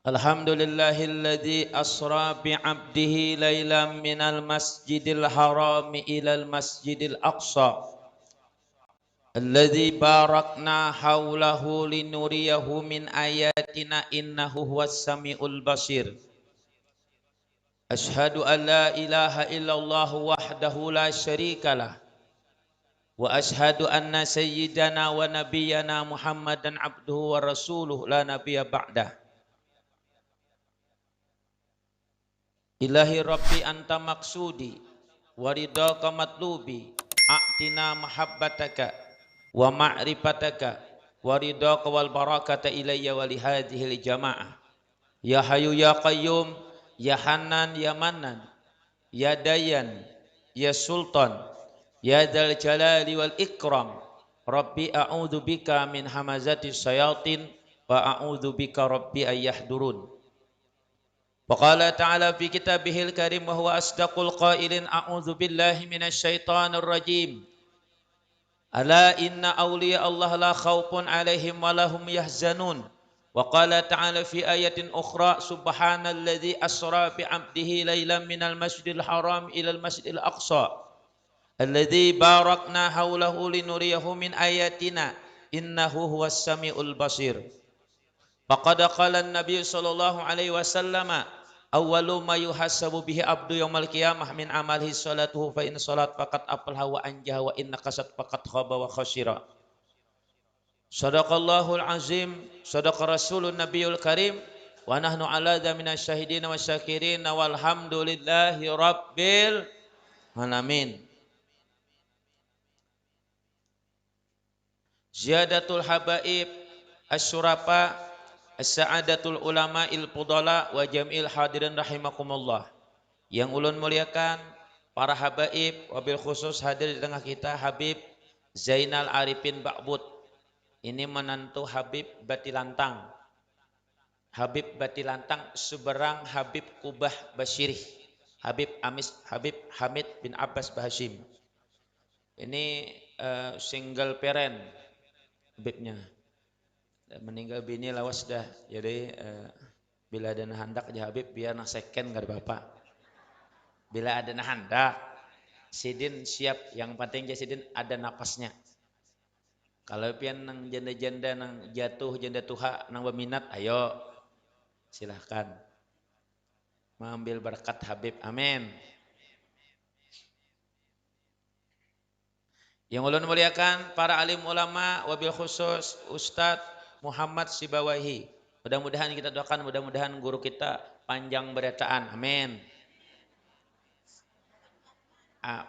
Alhamdulillahilladzi asra bi'abdihi lailan minal masjidil harami ilal masjidil aqsa alladzi barakna haulahu linuriyahu min ayatina innahu huwas samiul basir. Ashhadu an la ilaha illallah wahdahu la syarikalah wa ashhadu anna sayyidana wa nabiyyana Muhammadan abduhu wa rasuluh la nabiyya ba'dah. Ilahi Rabbi anta maksudi waridaka matlubi a'tina mahabbataka wa ma'rifataka waridaka wal barakata ilayya wa lihadihil jamaah. Ya Hayyu ya Qayyum ya Hanan ya Manan ya Dayan ya Sultan ya Dzal Jalali wal Ikram. Rabbi a'udzu bika min hamazati syayatin wa a'udzu bika rabbi ayyahdurun. وقال تعالى في كتابه الكريم وهو أصدق القائلين أعوذ بالله من الشيطان الرجيم ألا إن أولياء الله لا خوف عليهم ولا هم يحزنون. وقال تعالى في آية أخرى سبحان الذي أسرى بعبده ليلا من المسجد الحرام إلى المسجد الأقصى الذي باركنا حوله لنريه من آياتنا إنه هو السميع البصير. Faqad qala an-nabiy sallallahu alaihi wasallam awwalu ma yuhasabu bihi abdu yaumal qiyamah min amalihi salatuhu fa in salat faqad aflaha wa anjaha wa in naqasat faqad khaba wa khasira. Shadaqallahul azim, shadaqa rasulun nabiyul karim wa nahnu ala dha minasy syahidin wa syakirin walhamdulillahi rabbil alamin. Ziyadatul habaib asyurafa as-sa'adatul ulama il fudala wa jam'il hadirin rahimakumullah. Yang ulun muliakan para habaib, wabil khusus hadir di tengah kita Habib Zainal Arifin Ba'bud. Ini menantu Habib Batilantang. Habib Batilantang seberang Habib Kubah Basyirih. Habib Hamid bin Abbas Bahashim. Ini single parent Habibnya. Meninggal bini lawas dah, jadi bila ada hendak aja Habib biar nak second gak ada bapak. Bila ada hendak sidin siap, yang penting sidin ada napasnya. Kalau pian nang janda-janda nang jatuh janda tuha nang berminat, ayo silahkan mengambil berkat Habib, amin. Yang ulun muliakan para alim ulama, wabil khusus Ustadz Muhammad Sibawahi. Mudah-mudahan kita doakan, mudah-mudahan guru kita panjang berataan, amin.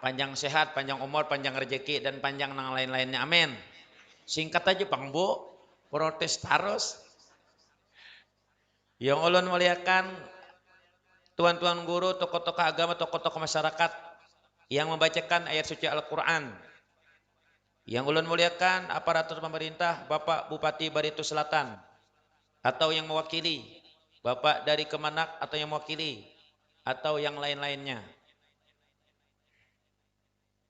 Panjang sehat, panjang umur, panjang rezeki dan panjang nang lain-lainnya, amin. Singkat aja Bang Bu, protes terus. Yang ulun muliakan tuan-tuan guru, tokoh-tokoh agama, tokoh-tokoh masyarakat yang membacakan ayat suci Al-Quran. Yang ulun muliakan aparatur pemerintah, Bapak Bupati Barito Selatan atau yang mewakili, Bapak dari Kemenak atau yang mewakili atau yang lain-lainnya.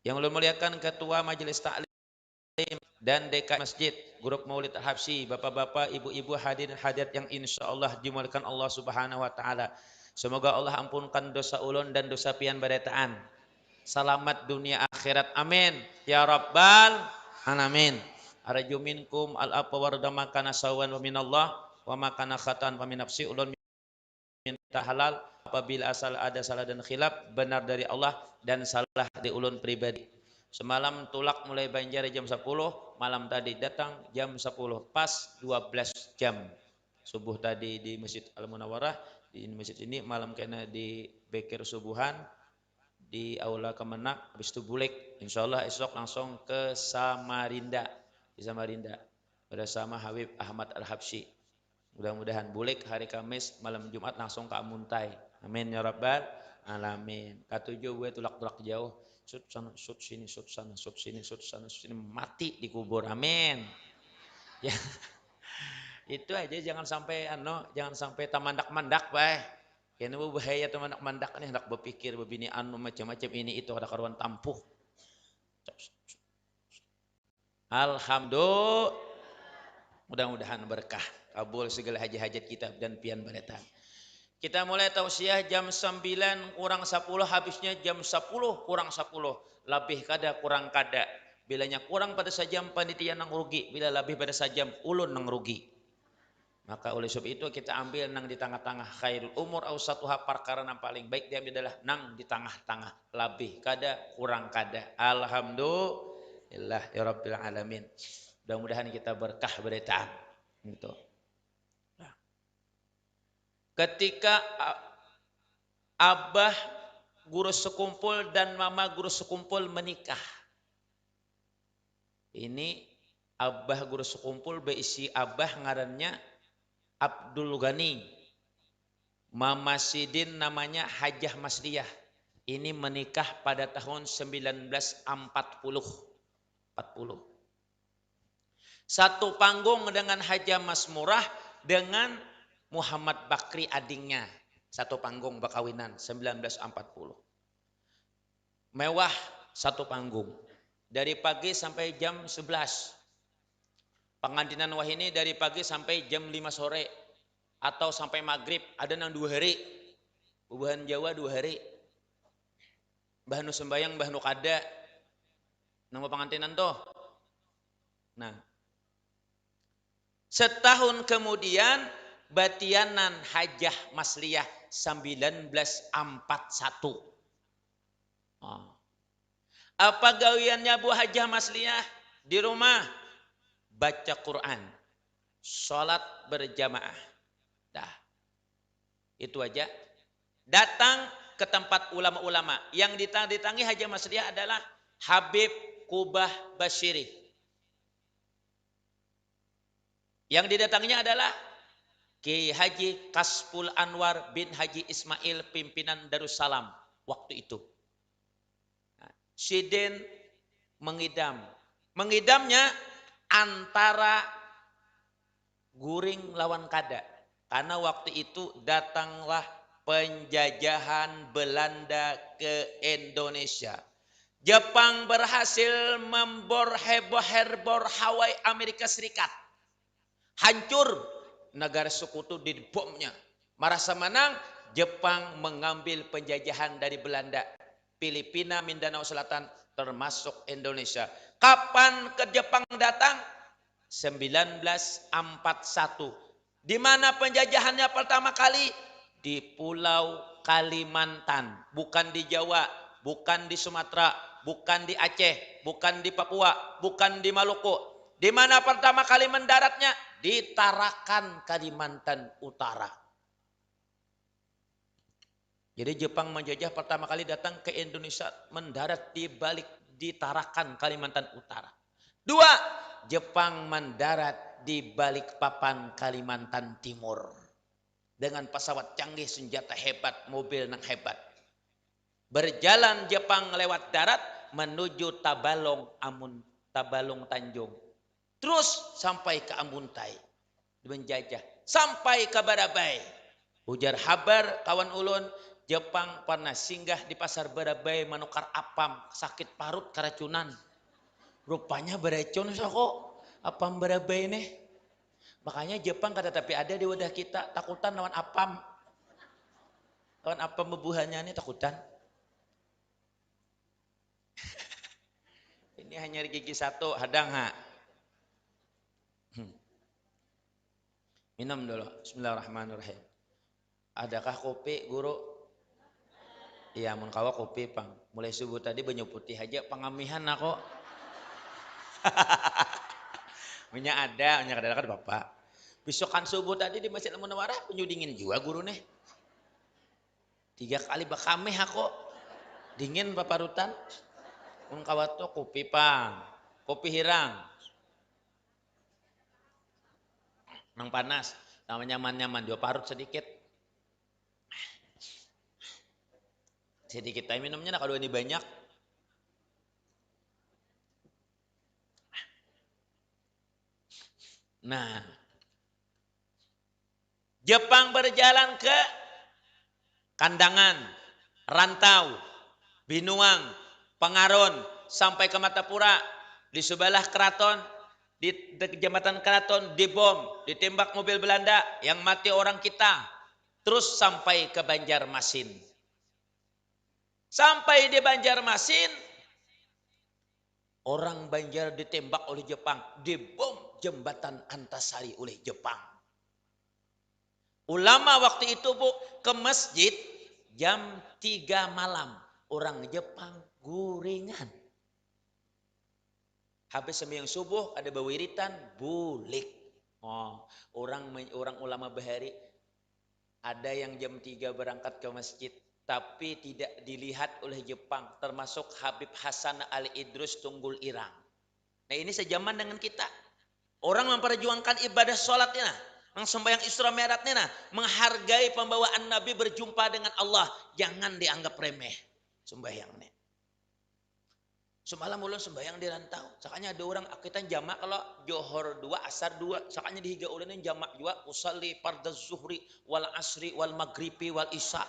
Yang ulun muliakan Ketua Majelis Taklim dan DKM Masjid, Grup Maulid Al-Habsyi, Bapak-bapak, ibu-ibu hadirin hadirat yang insyaallah dimuliakan Allah Subhanahu wa taala. Semoga Allah ampunkan dosa ulun dan dosa pian barataan. Selamat dunia akhirat, amin ya rabbal alamin. Arju minkum al-afwa warda makana sawan wa minallah wa makana khatan wa min nafsi. Ulun minta halal apabila asal ada salah dan khilaf, benar dari Allah dan salah di ulun pribadi. Semalam tulak mulai Banjar jam 10, malam tadi datang jam 10, pas 12 jam. Subuh tadi di Masjid Al-Munawwarah, di masjid ini, malam kena di Bekir subuhan di Aula Kemenak, habis itu bulik. Insyaallah esok langsung ke Samarinda, di Samarinda bersama Habib Ahmad Al-Habsyi. Mudah-mudahan bulik hari Kamis, malam Jumat langsung ke Amuntai, amin ya rabbal alamin. Katujuh gue tulak-tulak jauh, sud sana sud sini sud sana sud sini sud sana sud sini, mati dikubur, amin ya. Itu aja, jangan sampai jangan sampai tamandak-mandak bae. Kena bahaya teman anak mandak nih, hendak berpikir begini macam-macam ini itu ada karuan tampuh. Alhamdulillah, mudah-mudahan berkah. Kabul segala hajat-hajat kita dan pian baretan. Kita mulai tausiah jam 9 kurang 10, habisnya jam 10 kurang 10. Lebih kada kurang kada. Bilanya kurang pada sajam panitia nang rugi, bila lebih pada sajam ulun nang rugi. Maka oleh sebab itu kita ambil nang di tengah-tengah, khairul umur awsatuha, perkara yang paling baik diambil adalah nang di tengah-tengah, lebih kada kurang kada. Alhamdulillah ya rabbil alamin. Mudah-mudahan kita berkah berita gitu. Nah, ketika abah guru sekumpul dan mama guru sekumpul menikah, ini abah guru sekumpul berisi abah ngarannya Abdul Ghani, mama Sidin namanya Hajah Masliyah. Ini menikah pada tahun 1940. Satu panggung dengan Hajah Masmurah dengan Muhammad Bakri adingnya. Satu panggung bakawinan 1940. Mewah satu panggung. Dari pagi sampai jam 11. Pengantinan wahini dari pagi sampai jam 5 sore. Atau sampai maghrib. Ada nang 2 hari. Bubuhan Jawa 2 hari. Mbah nu sembayang, mbah nu kada. Nama pengantinan toh. Nah. Setahun kemudian batianan Hajah Masliyah 1941. Apa gawiannya Bu Hajah Masliyah? Di rumah baca Quran, sholat berjamaah. Dah. Itu aja. Datang ke tempat ulama-ulama. Yang didatangi Hajah Masliyah adalah Habib Kubah Basyiri. Yang didatanginya adalah Kiai Haji Kasful Anwar bin Haji Ismail, pimpinan Darussalam waktu itu. Sidin mengidam. Mengidamnya antara guring lawan kada. Karena waktu itu datanglah penjajahan Belanda ke Indonesia. Jepang berhasil membor heboh-herbor Hawaii Amerika Serikat. Hancur negara sekutu di bomnya. Merasa menang, Jepang mengambil penjajahan dari Belanda. Filipina, Mindanao Selatan, termasuk Indonesia. Kapan ke Jepang datang? 1941. Di mana penjajahannya pertama kali? Di Pulau Kalimantan. Bukan di Jawa, bukan di Sumatera, bukan di Aceh, bukan di Papua, bukan di Maluku. Di mana pertama kali mendaratnya? Di Tarakan, Kalimantan Utara. Jadi Jepang menjajah pertama kali datang ke Indonesia, mendarat di Tarakan, Kalimantan Utara. 2, Jepang mendarat di Balikpapan, Kalimantan Timur. Dengan pesawat canggih, senjata hebat, mobil yang hebat. Berjalan Jepang lewat darat menuju Tabalong Tanjung. Terus sampai ke Ambuntai. Menjajah. Sampai ke Barabai. Ujar habar kawan ulun, Jepang pernah singgah di pasar Barabai menukar apam, sakit parut keracunan. Rupanya beracun kok apam Barabai ini. Makanya Jepang kata tapi ada di wadah kita, takutan lawan apam. Lawan apam bebuhannya ini takutan. Ini hanya gigi satu, hadang ha. Minum dulu. Bismillahirrahmanirrahim. Adakah kopi, guru? Iya, mun kawa kopi, pang. Mulai subuh tadi banyu putih aja, pangamihan aku. Minyak ada kan bapak. Besokan subuh tadi di Masjid Al-Munawwarah, banyu dingin juga guru nih. 3 kali bakameh aku. Dingin paparutan. Mun kawa tuh kopi, pang. Kopi hirang. Nang panas, namanya nyaman-nyaman, dia parut sedikit. Sedikit aja minumnya, nah kalau ini banyak. Nah, Jepang berjalan ke Kandangan, Rantau, Binuang, Pengaron, sampai ke Matapura. Di sebelah keraton Di jembatan Keraton dibom, ditembak mobil Belanda, yang mati orang kita. Terus sampai ke Banjarmasin. Sampai di Banjarmasin, orang Banjar ditembak oleh Jepang, dibom jembatan Antasari oleh Jepang. Ulama waktu itu Bu ke masjid jam 3 malam, orang Jepang guringan. Habis sembahyang subuh ada bewiritan bulik. Oh, orang ulama bahari ada yang jam 3 berangkat ke masjid tapi tidak dilihat oleh Jepang, termasuk Habib Hasan Ali Idrus Tunggul Irang. Nah, ini sejaman dengan kita. Orang memperjuangkan ibadah sholatnya, sembahyang Isra Mi'rajnya, menghargai pembawaan Nabi berjumpa dengan Allah, jangan dianggap remeh sembahyangnya. Semalam ulun sembahyang di rantau. Sakanya ada orang kita jamak kalau johor 2, asar 2. Sakanya dihiga ulun yang jamak juga. Usalli fardaz zuhri wal asri wal maghribi wal isya.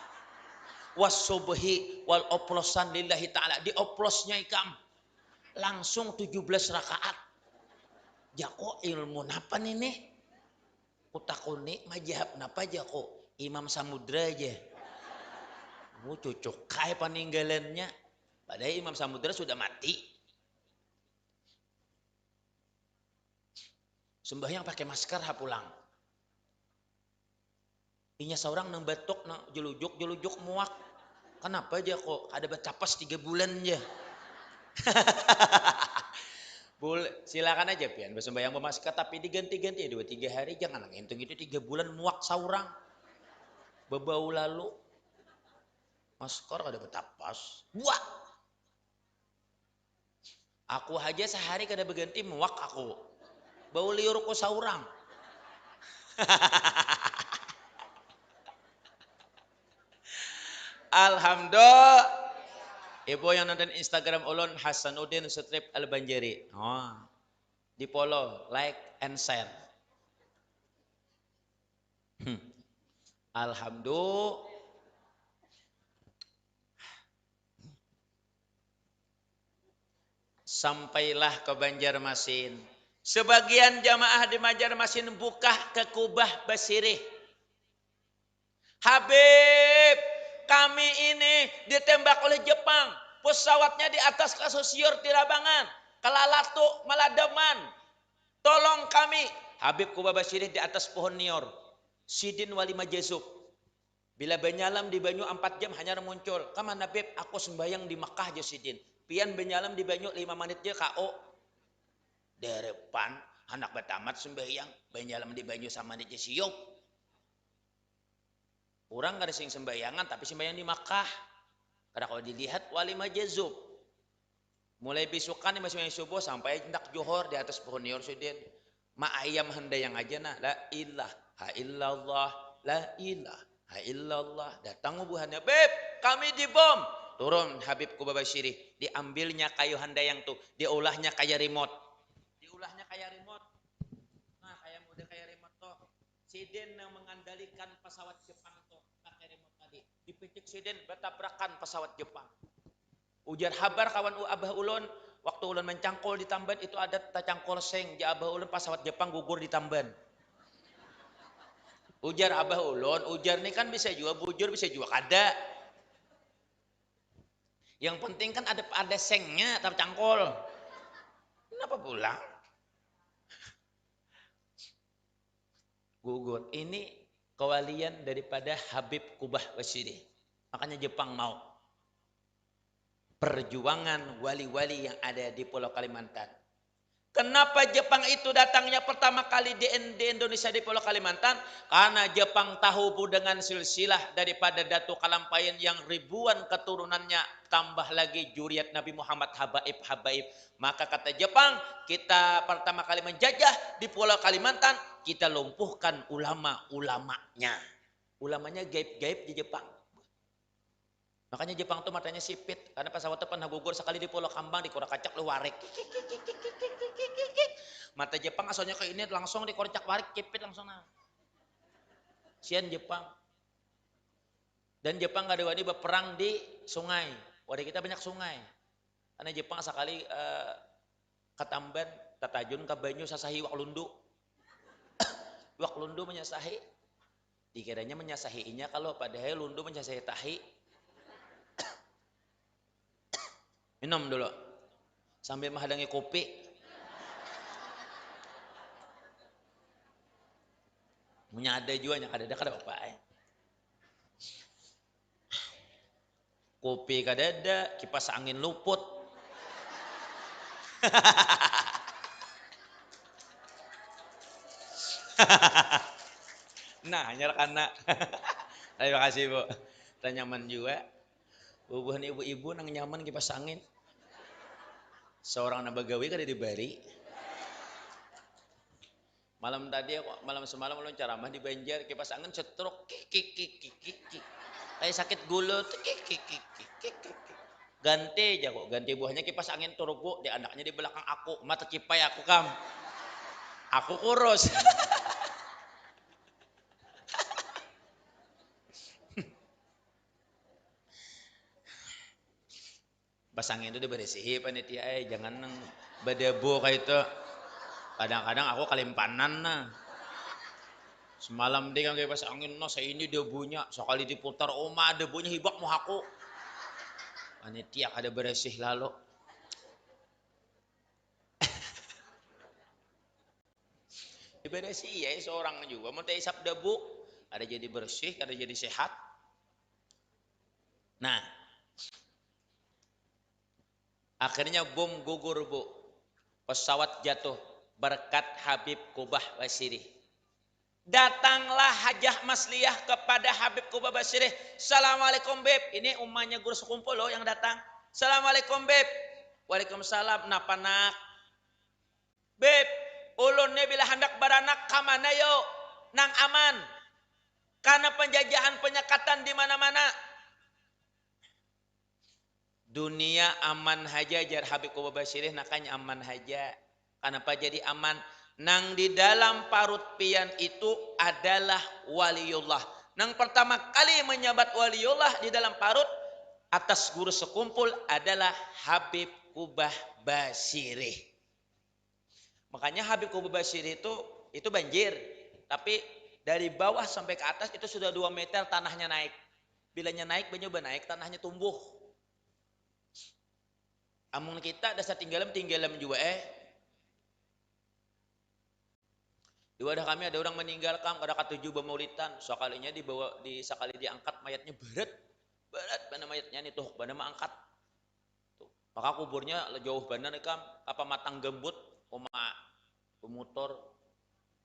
Was subhi wal oplosan lillahi ta'ala. Di oplosnya ikam. Langsung 17 rakaat. Jako ilmu napa nih? Kutakuni majahab napa jako? Imam Samudra aja. Cucuk kai peninggalannya. Padahal Imam Samudra sudah mati. Sembahyang pakai masker pulang. Inya seorang nang batuk, nang jelujuk muak. Kenapa aja kok ada bacapas 3 bulan aja. Boleh, silakan aja pian bersembahyang bermasker tapi diganti-ganti 2-3 hari, jangan ngitung itu 3 bulan muak saurang. Bebau lalu. Masker ada betapas. Buat. Aku aja sehari kada berganti muak aku. Bau liur ku saurang. Alhamdulillah. Ibu yang nonton Instagram ulun Hasanuddin Strip Al-Banjari. Oh. Di follow, like and share. Alhamdulillah. Sampailah ke Banjarmasin. Sebagian jamaah di Banjarmasin buka ke Kubah Basirih. Habib, kami ini ditembak oleh Jepang. Pesawatnya di atas Kasosior Tirabangan. Kelalatu Maladaman. Tolong kami. Habib Kubah Basirih di atas pohon nior. Sidin Wali Majazub. Bila banyalam di Banyu 4 jam hanya muncul. Kamana Habib, aku sembahyang di Makkah aja Sidin. Pian benyalam di Banyu 5 menit aja KO. Depan anak batamat sembahyang. Benyalam di Banyu sama aja siop. Orang gak ada sing sembayangan tapi sembahyang di Makkah. Karena kalau dilihat Wali Majazub. Mulai besokan di sembahyang subuh sampai hendak johor di atas pohon nior Sidin. Ma ayam hendayang aja nah. La ilaha illallah. La ilaha illallah. Datang ubuhannya. Beb, kami dibom. Turun Habib Kubah Basirih, diambilnya kayu handayang tuh, diolahnya kayak remote. Diolahnya kayak remote. Nah, kayak mode kayak remote tuh. Sidin yang mengandalkan pesawat Jepang tuh, pakai remote tadi. Dipicik Sidin bertabrakan pesawat Jepang. Ujar habar kawan abah ulun, waktu ulun mencangkol di Tamban itu ada tacangkol seng, di abah ulun pesawat Jepang gugur di Tamban. Ujar abah ulun, ujar nih kan bisa juga bujur, bisa juga kada. Yang penting kan ada sengnya, tercangkol. Kenapa pulang? Gugur. Ini kewalian daripada Habib Kubah Basirih. Makanya Jepang mau. Perjuangan wali-wali yang ada di Pulau Kalimantan. Kenapa Jepang itu datangnya pertama kali di Indonesia di Pulau Kalimantan? Karena Jepang tahu dengan silsilah daripada Datuk Kalampayan yang ribuan keturunannya, tambah lagi juriat Nabi Muhammad habaib. Maka kata Jepang, kita pertama kali menjajah di Pulau Kalimantan, kita lumpuhkan ulama-ulamanya. Ulamanya gaib-gaib di Jepang. Makanya Jepang tuh matanya sipit. Karena pesawat pernah gugur sekali di Pulau Kambang, di Kora Kacak lu warik. Mata Jepang asalnya kayak ini langsung di Kora Kacak warik, kipit langsung nah. Sian Jepang. Dan Jepang gak ada wani berperang di sungai. Wadah kita banyak sungai. Karena Jepang sekali ke Tamban, tatajun ka banyu sasahi wak lundu. Wak lundu menyasahi. Dikiranya menyasahinya kalau padahal lundu menyasahi tahi. Minum dulu. Sambil menghadangi kopi. Punya ada juga yang ada apa ya. Kopi kadada, kipas angin luput. Nah, hanya karena terima kasih Bu. Dan nyaman juga. Bubuhan ibu-ibu nang nyaman kipas angin. Seorang nabagawi kan di Bari. Malam tadi malam semalam lu ceramah di Banjar kipas angin setruk kik. Kayak sakit gulut kik. Ganti aja kok, ganti buahnya kipas angin turbo di anaknya di belakang aku, mata kipai aku kam. Aku kurus. Pasangin itu dibersihi panitia, jangan nang badebo kayak itu. Kadang-kadang aku kalimpanan nah. Semalam dia kayak pas angin no, saya ini debunya sekali diputar oma debunya hibak mau aku. Panitia ada bersih lalu. Dibersih ya seorang juga mau isap debu, ada jadi bersih, ada jadi sehat. Nah, akhirnya bom gugur Bu. Pesawat jatuh berkat Habib Qubah Basiri. Datanglah Hajah Masliyah kepada Habib Qubah Basiri. Assalamualaikum Beb. Ini ummahnya guru sekumpul loh yang datang. Assalamualaikum Beb. Waalaikumsalam. Napa nak? Beb, ulunnya bila hendak beranak kamana yo? Nang aman. Karena penjajahan penyekatan di mana-mana. Dunia aman haja jar Habib Qubah Basiri nakanya aman haja. Kenapa jadi aman? Nang di dalam parut pian itu adalah waliullah. Nang pertama kali menyabat waliullah di dalam parut atas guru sekumpul adalah Habib Qubah Basiri. Makanya Habib Qubah Basiri itu banjir. Tapi dari bawah sampai ke atas itu sudah 2 meter tanahnya naik. Bilanya naik, banyak naik, tanahnya tumbuh. Amun kita dasar tinggalam juga di wadah kami ada orang meninggal kam ada ketujuh bemaulitan sekalinya dibawa sekali diangkat mayatnya berat mana mayatnya nih tuh mana mah angkat tuh. Maka kuburnya jauh benar kam apa matang gembut oma pemotor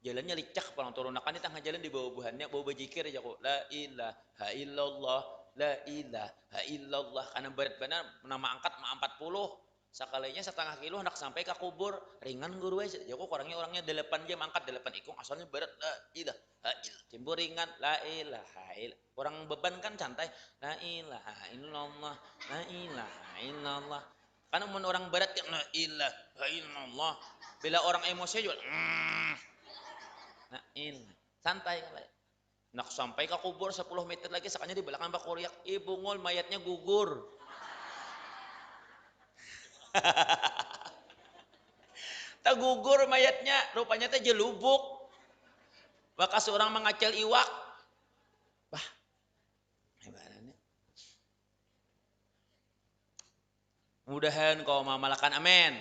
jalannya licak palang turunakan di tengah jalan di bawah buhannya bawa bajikir aja kok la ilaha illallah la ilaha illallah karena berat benar nama angkat mah 40 sekalinya setengah kilo hendak sampai ke kubur ringan guru aja kok orangnya 8 jam angkat 8 ikung asalnya berat la ilaha illallah timbul ringan la ilaha illallah orang beban kan santai la ilaha illallah la ilaha illallah karena orang berat kan la ilaha illallah bila orang emosi juga nah ini santai nak sampai ke kubur 10 meter lagi sekalinya di belakang bak kuriak ibu ngul mayatnya gugur. Tak gugur mayatnya rupanya teh jelubuk bekas orang mengacel iwak bah mudahan kau mamalakan amin.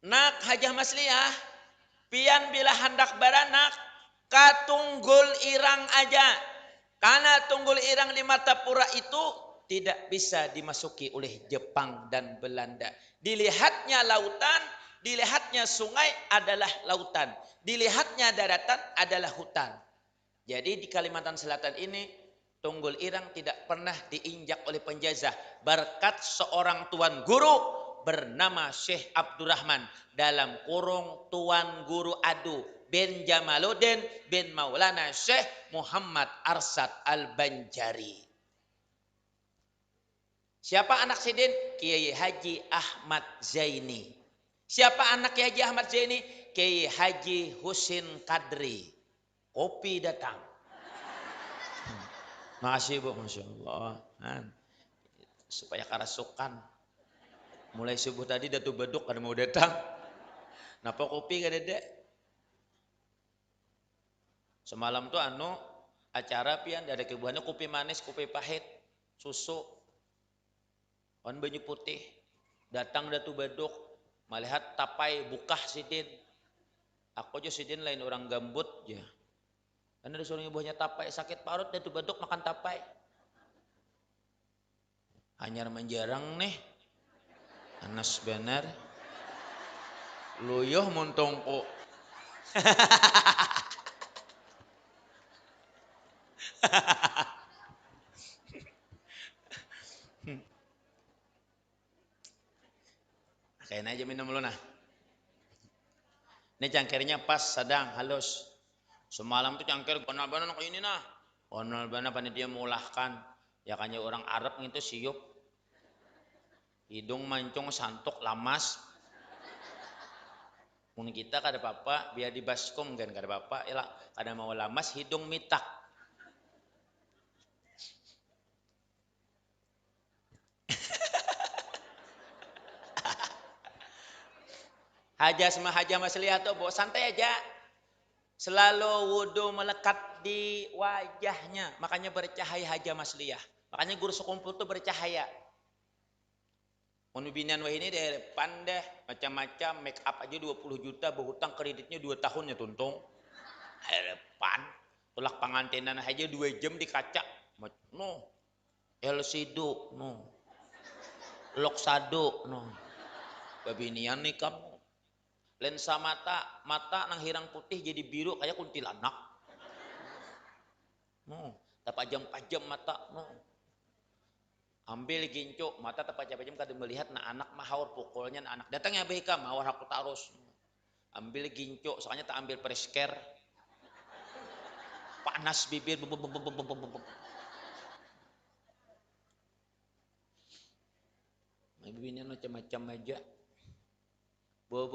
Nak Hajah Masliyah pian bila hendak beranak katunggul irang aja karena tunggul irang di Martapura itu tidak bisa dimasuki oleh Jepang dan Belanda. Dilihatnya lautan, dilihatnya sungai adalah lautan, dilihatnya daratan adalah hutan. Jadi di Kalimantan Selatan ini tunggul irang tidak pernah diinjak oleh penjajah berkat seorang tuan guru bernama Syekh Abdurrahman dalam kurung Tuan Guru Adu bin Jamaluddin bin Maulana Syekh Muhammad Arsad Al-Banjari. Siapa anak Sidin? Kiai Haji Ahmad Zaini. Siapa anak Kiai Haji Ahmad Zaini? Kiai Haji Husin Kadri. Kopi datang. Makasih Bu, Masya Allah. Supaya kerasukan. Mulai subuh tadi Datu Beduk kada mau datang. Napa kopi kada ada. Semalam tuh acara pian ada kebuahnya kopi manis, kopi pahit, susu, on banyu putih. Datang Datu Beduk, melihat tapai bukah sidin. Aku aja sidin lain orang gambut ya. Karena ada seorang ibunya tapai sakit parut Datu Beduk makan tapai. Hanyar menjarang nih. Anas benar. Luyuh muntongko. Kayaknya aja minum dulu nah. Ini cangkirnya pas sedang halus. Semalam tuh cangkir benar-benar kayak ini nah. Benar-benar panitia mulahkan. Ya kayaknya orang Arab gitu siup. Hidung mancung santuk lamas. Mungkin kita kada apa-apa biar dibaskom kan kada apa-apa. Yalah kada mau lamas hidung mitak. Haja masliyah tuh bawa santai aja. Selalu wudhu melekat di wajahnya. Makanya bercahaya haja masliyah. Makanya guru sekumpul tuh bercahaya. Unubinian wah ini dari depan deh. Macam-macam make up aja 20 juta. Berhutang kreditnya 2 tahun ya tuntung. Depan. Tulak pengantinan aja 2 jam di kaca. No. LCD. No. Loksado. No. Babinian nih kamu. Lensa mata nang hirang putih jadi biru kayak kuntilanak. No, tapajam-pajam mata, no. Ambil ginco, mata tapajam-pajam kada melihat na anak mahaur pukulnya na anak. Datang ya behika mawar aku tarus. Ambil ginco, soalnya tak ambil presker. Panas bibir. Ini macam-macam aja. Bu,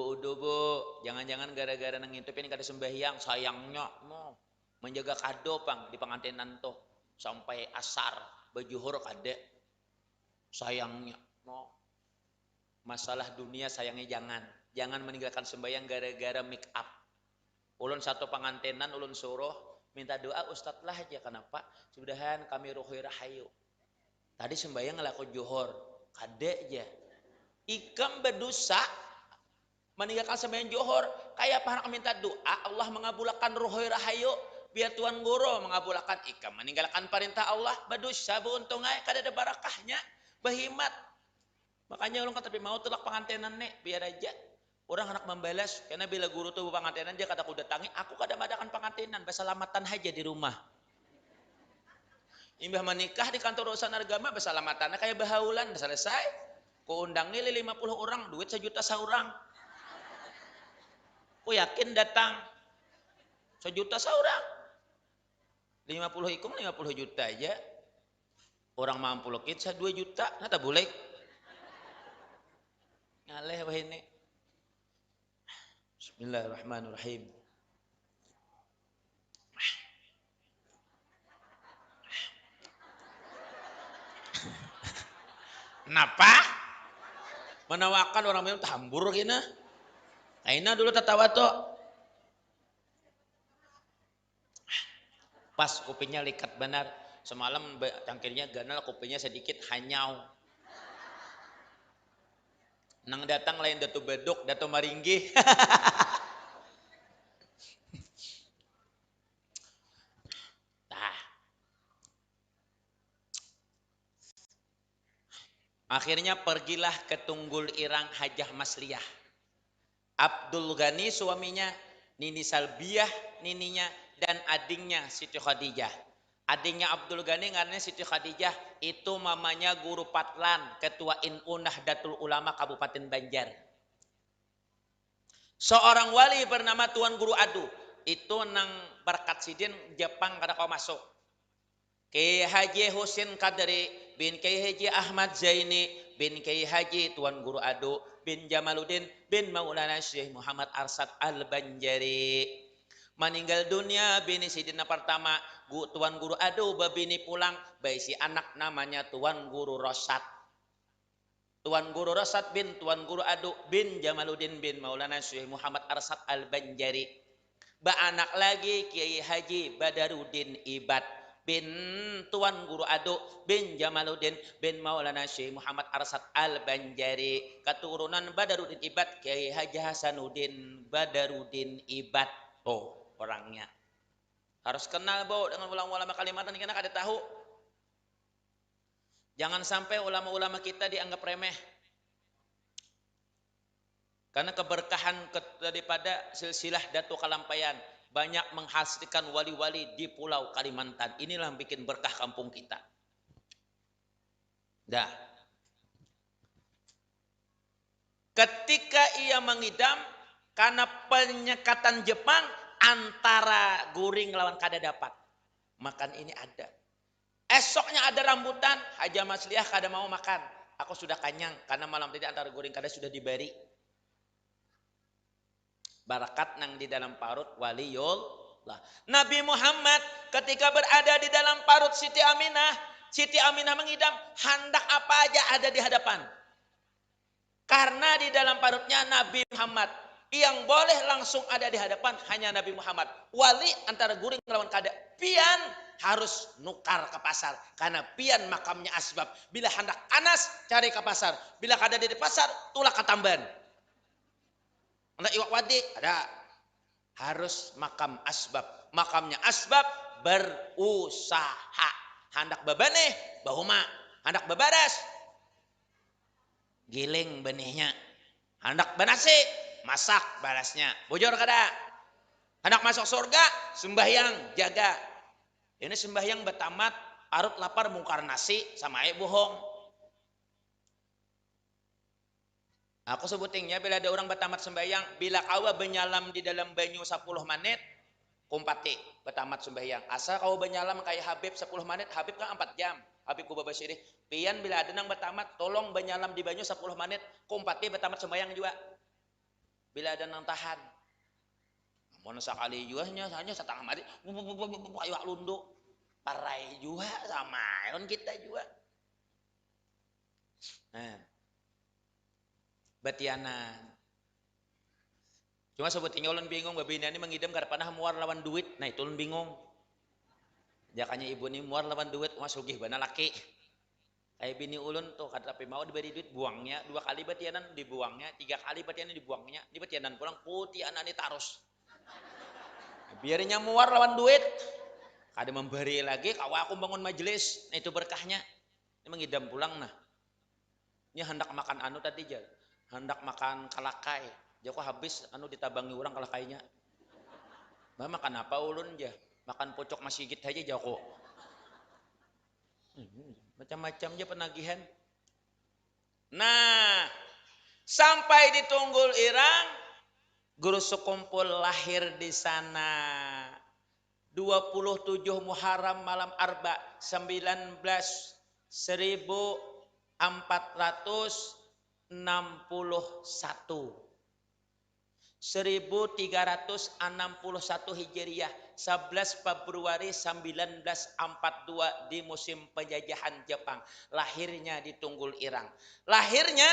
jangan-jangan gara-gara nang ngintip ini kada sembahyang, sayangnya no. Menjaga kado pang di pengantinan tuh sampai asar, bajuhur kada. Sayangnya no. Masalah dunia sayangnya jangan meninggalkan sembahyang gara-gara make up. Ulun satu pengantinan ulun suruh minta doa ustadz lah aja. Kenapa? Sudahan kami ruhi rahayu. Tadi sembahyang ngelaku juhur, kada aja. Ikam berdosa meninggalkan sembahyang johor kayak apa minta doa Allah mengabulkan ruhoi rahayu biar Tuhan Guru mengabulkan ikam meninggalkan perintah Allah berdosa beuntungai kada ada barakahnya bahimat. Makanya orang kata mau tulak pengantinan nek biar aja orang anak membalas karena bila guru tuh pengantinan dia kata aku datangi aku kada madakan pengantinan bersalamatan aja di rumah. Imbah menikah di kantor urusan agama bersalamatan kayak bahaulan selesai ku undangnya 50 orang duit 1 juta seorang. Aku yakin datang 1 juta seorang 50 ikung 50 juta aja orang mampu lokit 2 juta nata boleh ngaleh wah ini. Bismillahirrahmanirrahim. Napa menawakan orang minum tambur kina aina dulu tatawa tuh pas kopinya likat benar semalam cangkirnya ganal kopinya sedikit hanyau nang datang lain Datu Beduk Datu Maringgi. Nah akhirnya pergilah ke Tunggul Irang Hajah Masliyah. Abdul Ghani suaminya, Nini Salbiah nininya, dan adingnya Siti Khadijah. Adingnya Abdul Ghani ngarannya Siti Khadijah itu mamanya Guru Patlan, Ketua NU Nahdlatul Ulama Kabupaten Banjar. Seorang wali bernama Tuan Guru Adu, itu nang berkat sidin Jepang kada kau masuk. Kiai Haji Husin Kadri bin Kiai Haji Ahmad Zaini bin Kiai Haji Tuan Guru Adu bin Jamaluddin bin Maulana Syekh Muhammad Arsad Al-Banjari. Meninggal dunia bini sidina pertama Tuan Guru Adu babini pulang bayi si anak namanya Tuan Guru Rosat. Tuan Guru Rasad bin Tuan Guru Adu bin Jamaluddin bin Maulana Syekh Muhammad Arsad Al-Banjari. Baanak lagi Kiai Haji Badaruddin Ibad bin Tuan Guru Adu bin Jamaluddin bin Maulana Syekh Muhammad Arsad Al-Banjari. Keturunan Badaruddin Ibad Kiai Haji Hasanuddin Badaruddin Ibad. Oh, orangnya. Harus kenal bau dengan ulama-ulama Kalimantan karena kada tahu. Jangan sampai ulama-ulama kita dianggap remeh. Karena keberkahan daripada silsilah Datu Kalampayan banyak menghasilkan wali-wali di Pulau Kalimantan. Inilah yang bikin berkah kampung kita. Dah. Ketika ia mengidam karena penyekatan Jepang antara guring lawan kada dapat. Makan ini ada. Esoknya ada rambutan, Haja Masliah kada mau makan. Aku sudah kenyang karena malam tadi antara guring kada sudah diberi. Barakat nang di dalam parut waliullah. Nabi Muhammad ketika berada di dalam parut Siti Aminah mengidam, hendak apa aja ada di hadapan. Karena di dalam parutnya Nabi Muhammad, yang boleh langsung ada di hadapan hanya Nabi Muhammad. Wali antara guring lawan kada. Pian harus nukar ke pasar. Karena pian makamnya asbab. Bila hendak anas cari ke pasar. Bila kada di pasar tulak ke tamban. Hendak iwak wadi ada. Harus makam asbab. Makamnya asbab berusaha. Hendak bebaneh bahuma. Hendak bebaras giling benihnya. Hendak benasi masak balasnya. Bujur kada? Hendak masuk surga sembahyang jaga. Ini sembahyang betamat parut lapar mungkar nasi sama air bohong. Aku sebutingnya bila ada orang betamat sembahyang, bila kawa benyalam di dalam banyu 10 menit kumpati betamat sembahyang. Asa kawa benyalam kayak Habib 10 menit, Habib kan 4 jam. Habib kubaba sirih. Pian bila ada nang betamat tolong benyalam di banyu 10 menit kumpati betamat sembahyang juga. Bila ada nang tahan. Namun sekali juga hanya setengah mati. Kayak lundu. Parai juga sama on kita juga. Nah. Batianan. Cuma sebutnya ulun bingung babina ini mengidam kada pernah muar lawan duit. Nah itu ulun bingung. Jakanya ibu ini muar lawan duit, wah sugih bana laki. Kayak bini ulun tuh kada tapi mau diberi duit buangnya 2 kali batianan dibuangnya, 3 kali batianan dibuangnya. Di batianan pulang putih anak ini tarus. Biarnya muar lawan duit. Kada memberi lagi, kawa aku bangun majelis. Nah itu berkahnya. Ini mengidam pulang nah. Ini hendak makan anu tadi aja. Hendak makan kalakai. Joko habis anu ditabangi orang kalakainya. Bah makan apa ulun aja? Makan pocok masjid aja Joko. Macam-macam aja penagihan. Nah, sampai di Tunggul Irang, Guru Sekumpul lahir di sana. 27 Muharram malam Arba 1461. 1361 Hijriah, 11 Februari 1942 di musim penjajahan Jepang. Lahirnya di Tunggul Irang. Lahirnya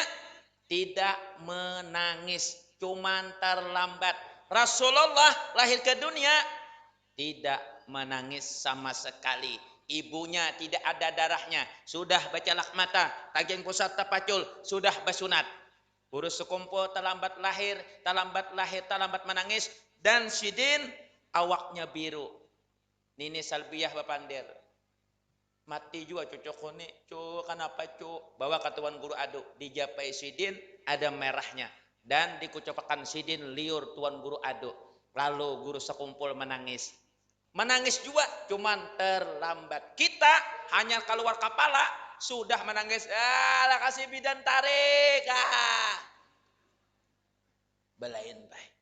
tidak menangis, cuman terlambat. Rasulullah lahir ke dunia tidak menangis sama sekali. Ibunya tidak ada darahnya, sudah baca lakmata, tagihan pusat tapacul, sudah basunat. Guru Sekumpul terlambat lahir, terlambat menangis. Dan Sidin awaknya biru. Nini Salbiyah Bapandir. Mati juga cocok ini. Cuk, kenapa cuk? Bawa ke Tuan Guru Adu. Dijapai Sidin ada merahnya. Dan dikucapkan Sidin liur Tuan Guru Adu. Lalu Guru Sekumpul menangis. Menangis juga cuman terlambat. Kita hanya keluar kepala sudah menangis. Lah kasih bidan tarik. Belain baik.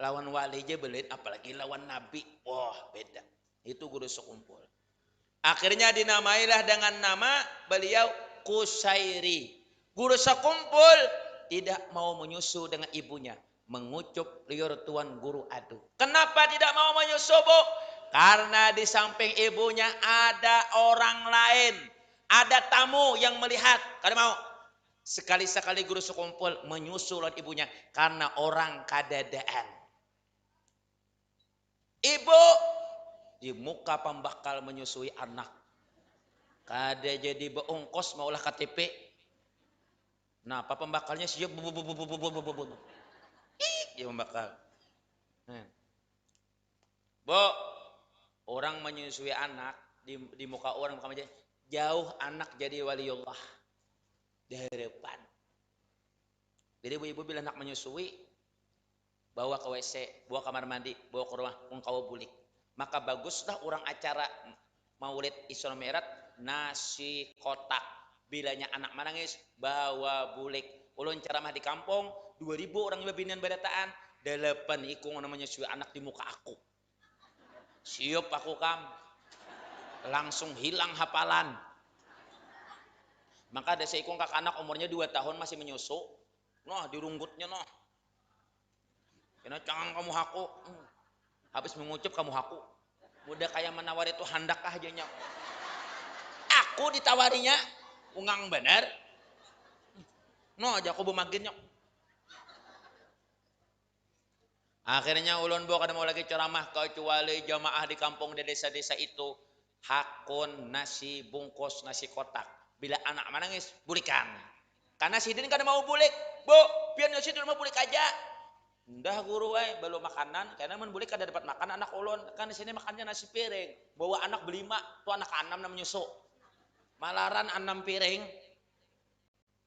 Lawan wali aja belain apalagi lawan nabi. Wah beda. Itu Guru Sekumpul. Akhirnya dinamailah dengan nama beliau Kusairi. Guru Sekumpul tidak mau menyusu dengan ibunya. Mengucup liur Tuan Guru Adu. Kenapa tidak mau menyusu, Bu? Karena di samping ibunya ada orang lain. Ada tamu yang melihat, kada mau. Sekali-sekali guru sekumpul menyusul ibunya karena orang kadadaan. Ibu di muka pembakal menyusui anak. Kada jadi beongkos maulah KTP. Nah, apa pembakalnya siap dia pembakal. Bu, orang menyusui anak di muka orang muka jauh anak jadi waliullah dari depan. Jadi ibu-ibu bila anak menyusui, bawa ke WC, bawa kamar mandi, bawa ke rumah, kau bulik. Maka baguslah orang acara Maulid Isra Mi'raj nasi kotak. Bilanya anak menangis, bawa bulik. Ulun ceramah di kampung, 2000 orang binian badataan, 8 ikung namanya menyusui anak di muka aku. Siap aku kam. Langsung hilang hafalan. Maka ada seikung kakak anak umurnya 2 tahun masih menyusu. Noh, dirunggutnya noh. Kena cangang kamu haku. Habis mengucap kamu haku. Mudah kayak menawari itu handakah aja. Aku ditawarinya ungang bener. No aja aku bemaginnya. Akhirnya ulun bawa kada mau lagi ceramah kecuali jamaah di kampung di desa-desa itu hakun nasi bungkus nasi kotak. Bila anak menangis bulikan. Karena sidin kada mau bulik. Bu, biar nasi dulu mau bulik aja. Ndah guru belum makanan karena mun bulik kada dapat makan anak ulun. Kan di sini makannya nasi piring. Bawa anak berlima, tuh anak 6 namanya nyusuk. Malaran 6 piring.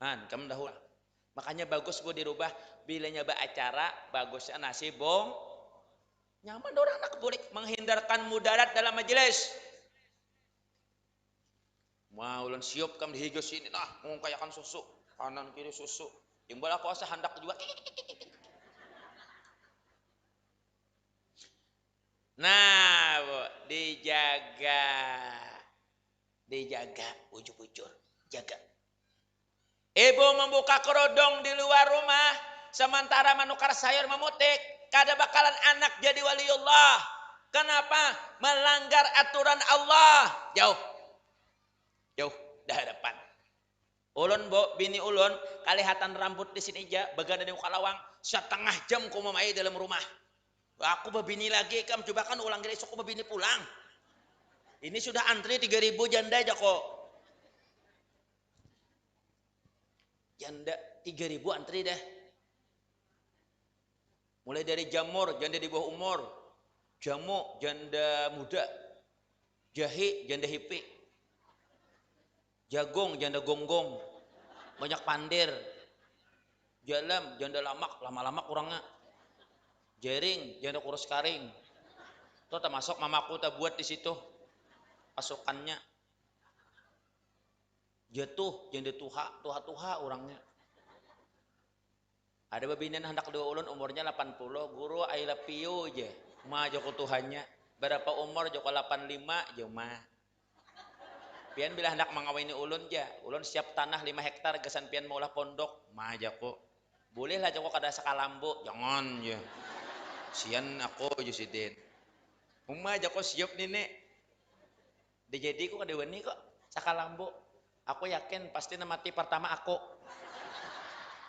Kamu dahulu. Makanya bagus bu dirubah bila nyoba acara bagusnya nasi bong. Nyaman orang anak bulik menghindarkan mudarat dalam majelis. Ulun siap kam dihigau sini nah mengkayakan susu kanan kiri susu. Yang bola puasa hendak juga. Nah, bu, dijaga ujur-ujur, jaga. Ibu membuka kerodong di luar rumah, sementara menukar sayur memutik, kada bakalan anak jadi waliullah. Kenapa? Melanggar aturan Allah. Jauh dah hadapan. Ulun bo, bini ulun, kalihatan rambut di sini aja, bagada di Kalawang, 1/2 jam ku mamai dalam rumah. Aku babini lagi, kam coba kan ulang kali esok aku babini pulang. Ini sudah antri 3.000 janda aja kok. Janda 3.000 antri dah. Mulai dari jamur, janda di bawah umur. Jamu, janda muda. Jahe, janda hippie. Jagung, janda gonggong. Banyak pandir. Jalam, janda lamak, lama-lama kurangnya. Jering, janda kurus karing. Itu termasuk mamaku tak buat di situ pasukannya. Jatuh, janda tuha orangnya. Ada babinan hendak 2 ulun umurnya 80, guru I love you aja. Ma joko Tuhannya. Berapa umur joko 85 jo ma. Pian bila hendak mengawini ulun ja, ulun siap tanah 5 hektar gesan pian maulah pondok, ma joko. Boleh lah joko kada sakalambo, jangan ya. Sian aku jo sidin. Ma joko siap nene. Dijadi ku kada wani kok sakalambo. Aku yakin pasti mati pertama aku.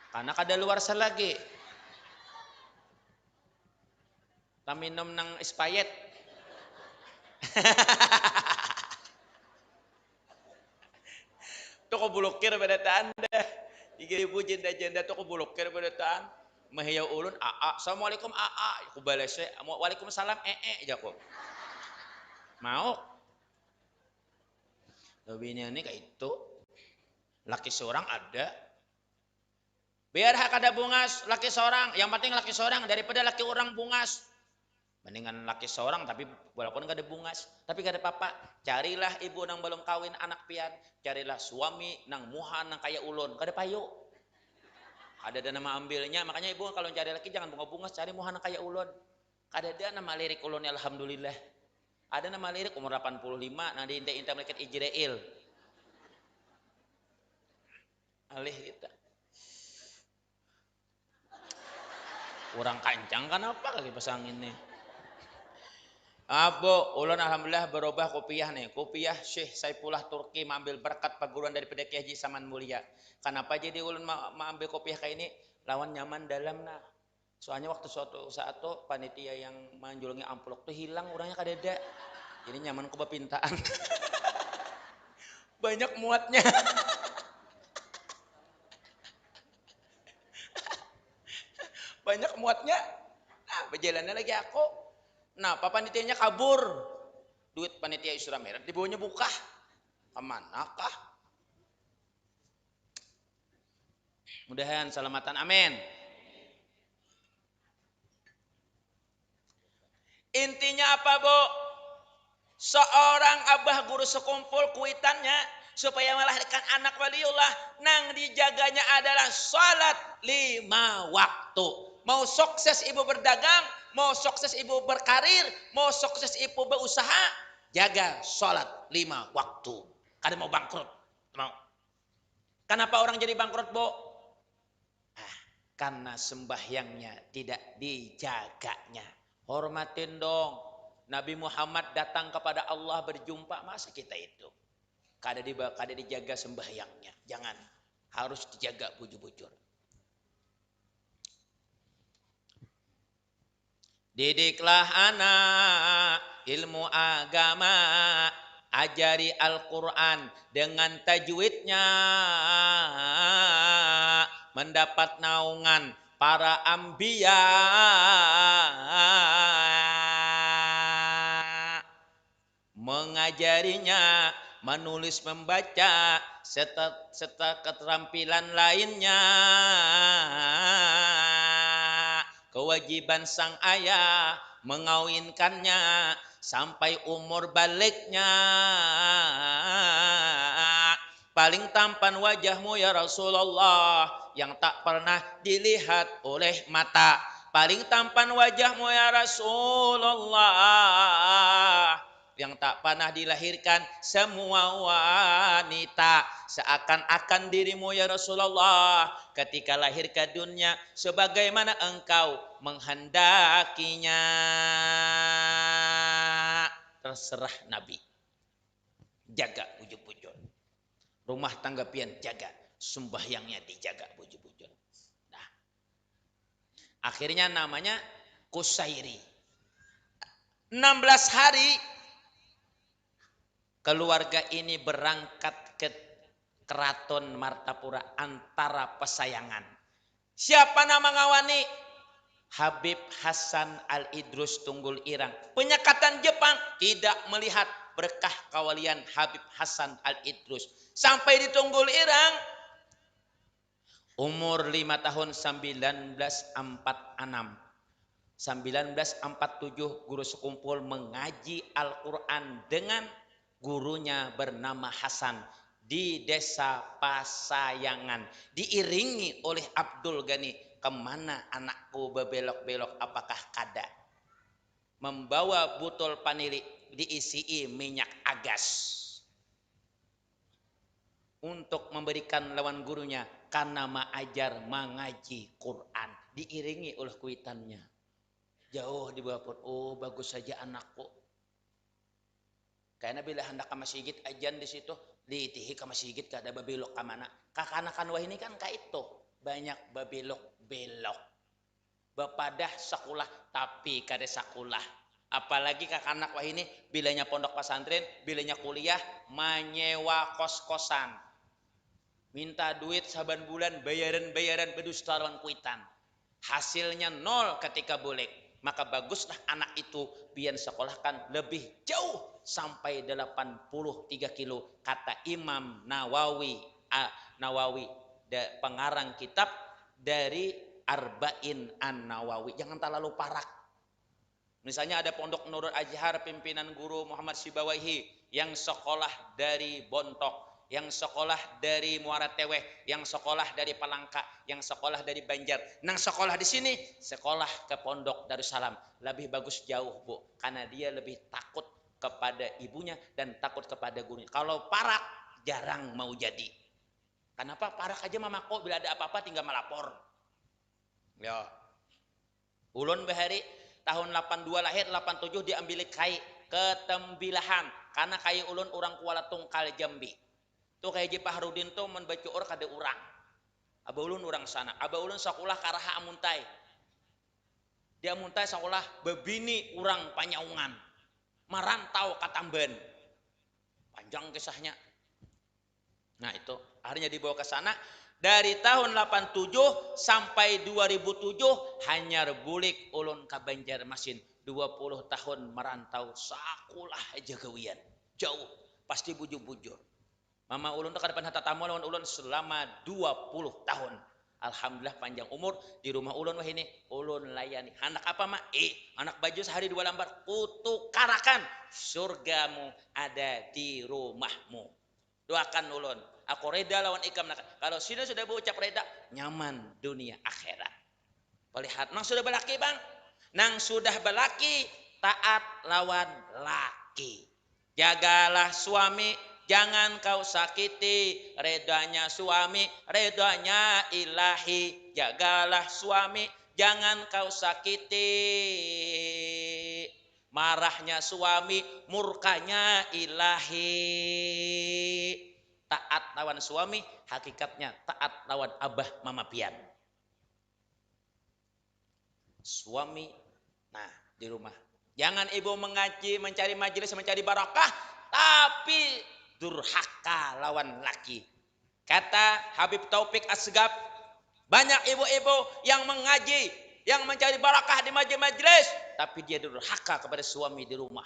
Karena kada luar lagi. Minum nang ispayet. Tuh ko bulukir pada anda. 3.000 janda-janda tuh ko bulukir pada taan. Mahiyau ulun aa. Assalamualaikum aa. Aku balasnya. Waalaikumsalam aja kok. Mau. Tapi ini kayak itu. Laki seorang ada. Biar hak ada bungas, laki seorang. Yang penting laki seorang daripada laki orang bungas. Mendingan laki seorang tapi walaupun gak ada bungas. Tapi gak ada apa-apa. Carilah ibu nang belum kawin anak pian. Carilah suami nang muhan nang kaya ulun. Gak ada payu. Ada nama ambilnya. Makanya ibu kalau cari laki jangan bunga bungas. Cari muhan nang kaya ulun. Ada nama lirik ulun alhamdulillah. Ada nama lirik umur 85. Nah di inta melihat Ijrail. Alih kita. Kurang kancang kan apa kali pasang ini. Abo, ulun alhamdulillah berubah kopiah nih. Kopiah Syekh Saifullah Turki mengambil berkat perguruan daripada Kiai Haji Saman Mulia. Kenapa jadi ulun mengambil kopiah kayak ini? Lawan nyaman dalam nah. Soalnya waktu suatu saat tuh panitia yang menjulungi amplop tuh hilang orangnya kadeda. Jadi nyaman kebapintaan. Banyak muatnya. Banyak muatnya. Nah, berjalannya lagi aku. Nah, panitianya kabur. Duit panitia Isra Mi'raj dibawanya buka. Kemanakah? Mudahan selamatan, amin. Intinya apa, Bu? Seorang abah guru sekumpul kuitannya supaya melahirkan anak waliullah, nang dijaganya adalah salat 5 waktu. Mau sukses ibu berdagang, mau sukses ibu berkarir, mau sukses ibu berusaha, jaga salat 5 waktu. Kada mau bangkrut. Mau. Kenapa orang jadi bangkrut, Bu? Karena sembahyangnya tidak dijaganya. Hormatin dong. Nabi Muhammad datang kepada Allah berjumpa, masa kita itu kada dijaga sembahyangnya. Jangan, harus dijaga bujur-bujur. Didiklah anak ilmu agama, ajari Al-Quran dengan tajwidnya, mendapat naungan para anbiya, mengajarinya menulis membaca serta keterampilan lainnya. Kewajiban sang ayah mengawinkannya sampai umur baliknya. Paling tampan wajahmu ya Rasulullah, yang tak pernah dilihat oleh mata. Paling tampan wajahmu ya Rasulullah, yang tak pernah dilahirkan semua wanita. Seakan-akan dirimu ya Rasulullah ketika lahir ke dunia sebagaimana engkau menghendakinya. Terserah Nabi. Jaga bujur-bujur. Rumah tangga pian jaga. Sembahyangnya dijaga bujur-bujur. Nah, akhirnya namanya Kusairi. 16 hari keluarga ini berangkat ke Keraton Martapura antara pesayangan. Siapa nama ngawani? Habib Hasan Al-Idrus Tunggul Irang. Penyekatan Jepang tidak melihat berkah kawalian Habib Hasan Al-Idrus. Sampai di Tunggul Irang, umur 5 tahun 1946. 1947 guru sekumpul mengaji Al-Quran dengan gurunya bernama Hasan di desa Pasayangan. Diiringi oleh Abdul Ghani. Kemana anakku bebelok-belok, apakah kada? Membawa botol panili diisi minyak agas untuk memberikan lawan gurunya karena mengajar mengaji Quran. Diiringi oleh kuitannya. Jauh di bawah pun, oh bagus saja anakku. Karena bila hendak ke masjid ajan di situ, diitihi ke masjid kada babelok ke mana. Kakanakan wah ini kan kayak itu. Banyak babelok-belok. Bepadah sekolah tapi kada sekolah. Apalagi kakanak wah ini bilanya pondok pesantren, bilanya kuliah, menyewa kos-kosan. Minta duit saban bulan, bayaran-bayaran bedusta lawan kuitan. Hasilnya nol ketika boleh. Maka baguslah anak itu pian sekolahkan lebih jauh sampai 83 kilo. Kata Imam Nawawi, pengarang kitab dari Arba'in An-Nawawi. Jangan terlalu parak. Misalnya ada pondok Nurul Azhar pimpinan guru Muhammad Sibawaihi yang sekolah dari Bontok, yang sekolah dari Muara Teweh, yang sekolah dari Palangka, yang sekolah dari Banjar. Nang sekolah di sini, sekolah ke pondok Darussalam. Lebih bagus jauh, Bu, karena dia lebih takut kepada ibunya dan takut kepada gurunya. Kalau parak jarang mau jadi. Kenapa? Parak aja mamako bila ada apa-apa tinggal melapor. Ya. Ulun bahari tahun 82 lahir 87 diambil kai ke Tembilahan karena kai ulun orang Kuala Tungkal Jambi tuh kayak Haji Fahrudin tuh menbacuur kada urang aba ulun urang sana aba ulun sakulah karaha amuntai dia muntai sakulah bebini urang Panyaungan marantau ka Tamben panjang kisahnya. Nah itu akhirnya dibawa ke sana dari tahun 87 sampai 2007 hanya bulik ulun ka Banjarmasin 20 tahun merantau sakulah jagawian jauh pasti bujur-bujur mama ulun tuh kadepan hata tamu lawan ulun selama 20 tahun alhamdulillah panjang umur di rumah ulun wah ini ulun layani anak apa mak anak baju sehari 2 lembar kutukarakan surgamu ada di rumahmu doakan ulun aku reda lawan ikam kalau sini sudah berucap reda nyaman dunia akhirat lihat nang sudah belaki bang nang sudah belaki taat lawan laki jagalah suami jangan kau sakiti redanya suami redanya ilahi jagalah suami jangan kau sakiti marahnya suami murkanya ilahi taat lawan suami hakikatnya taat lawan abah mama pian suami nah di rumah jangan ibu mengaji mencari majelis mencari barakah tapi durhaka lawan laki kata Habib Taufik Asgab banyak ibu-ibu yang mengaji yang mencari barakah di majelis tapi dia durhaka kepada suami di rumah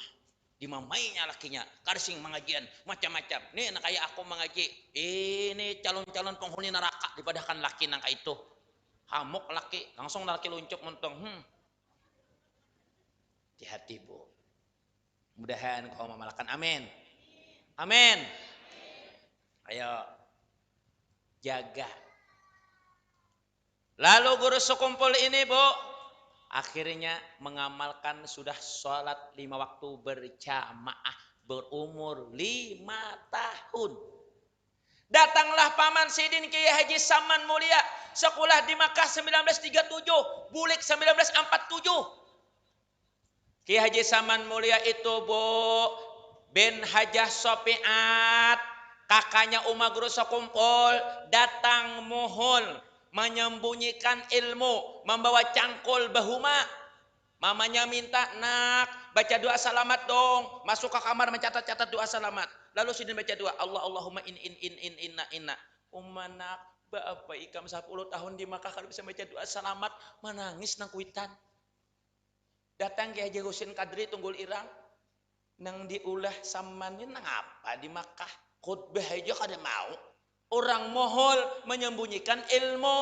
dimamainya lakinya karsing mengajian macam-macam nih anak kayak aku mengaji ini calon-calon penghuni neraka dipadakan laki nang itu hamuk laki langsung laki luncuk mentong hati-hati bu mudahan kau memalahkan amin amin ayo jaga lalu guru sekumpul ini bu akhirnya mengamalkan sudah sholat 5 waktu berjamaah berumur 5 tahun datanglah paman Sidin Kiai Haji Saman Mulia sekolah di Makkah 1937 bulik 1947 Kiai Haji Saman Mulia itu bu bin Hajah Sopiat kakaknya Umar Guru Sekumpul datang muhul menyembunyikan ilmu membawa cangkul bahuma mamanya minta nak baca doa selamat dong masuk ke kamar mencatat-catat doa selamat lalu Sidin baca doa Allahumma inna umanak bapak ikam 10 tahun di Makkah kalau bisa baca doa selamat menangis nang kuitan datang ke Haji Husin Kadri Tunggul Irang nang diulah samanin nang apa di Makkah khutbah aja kada mau orang mohol menyembunyikan ilmu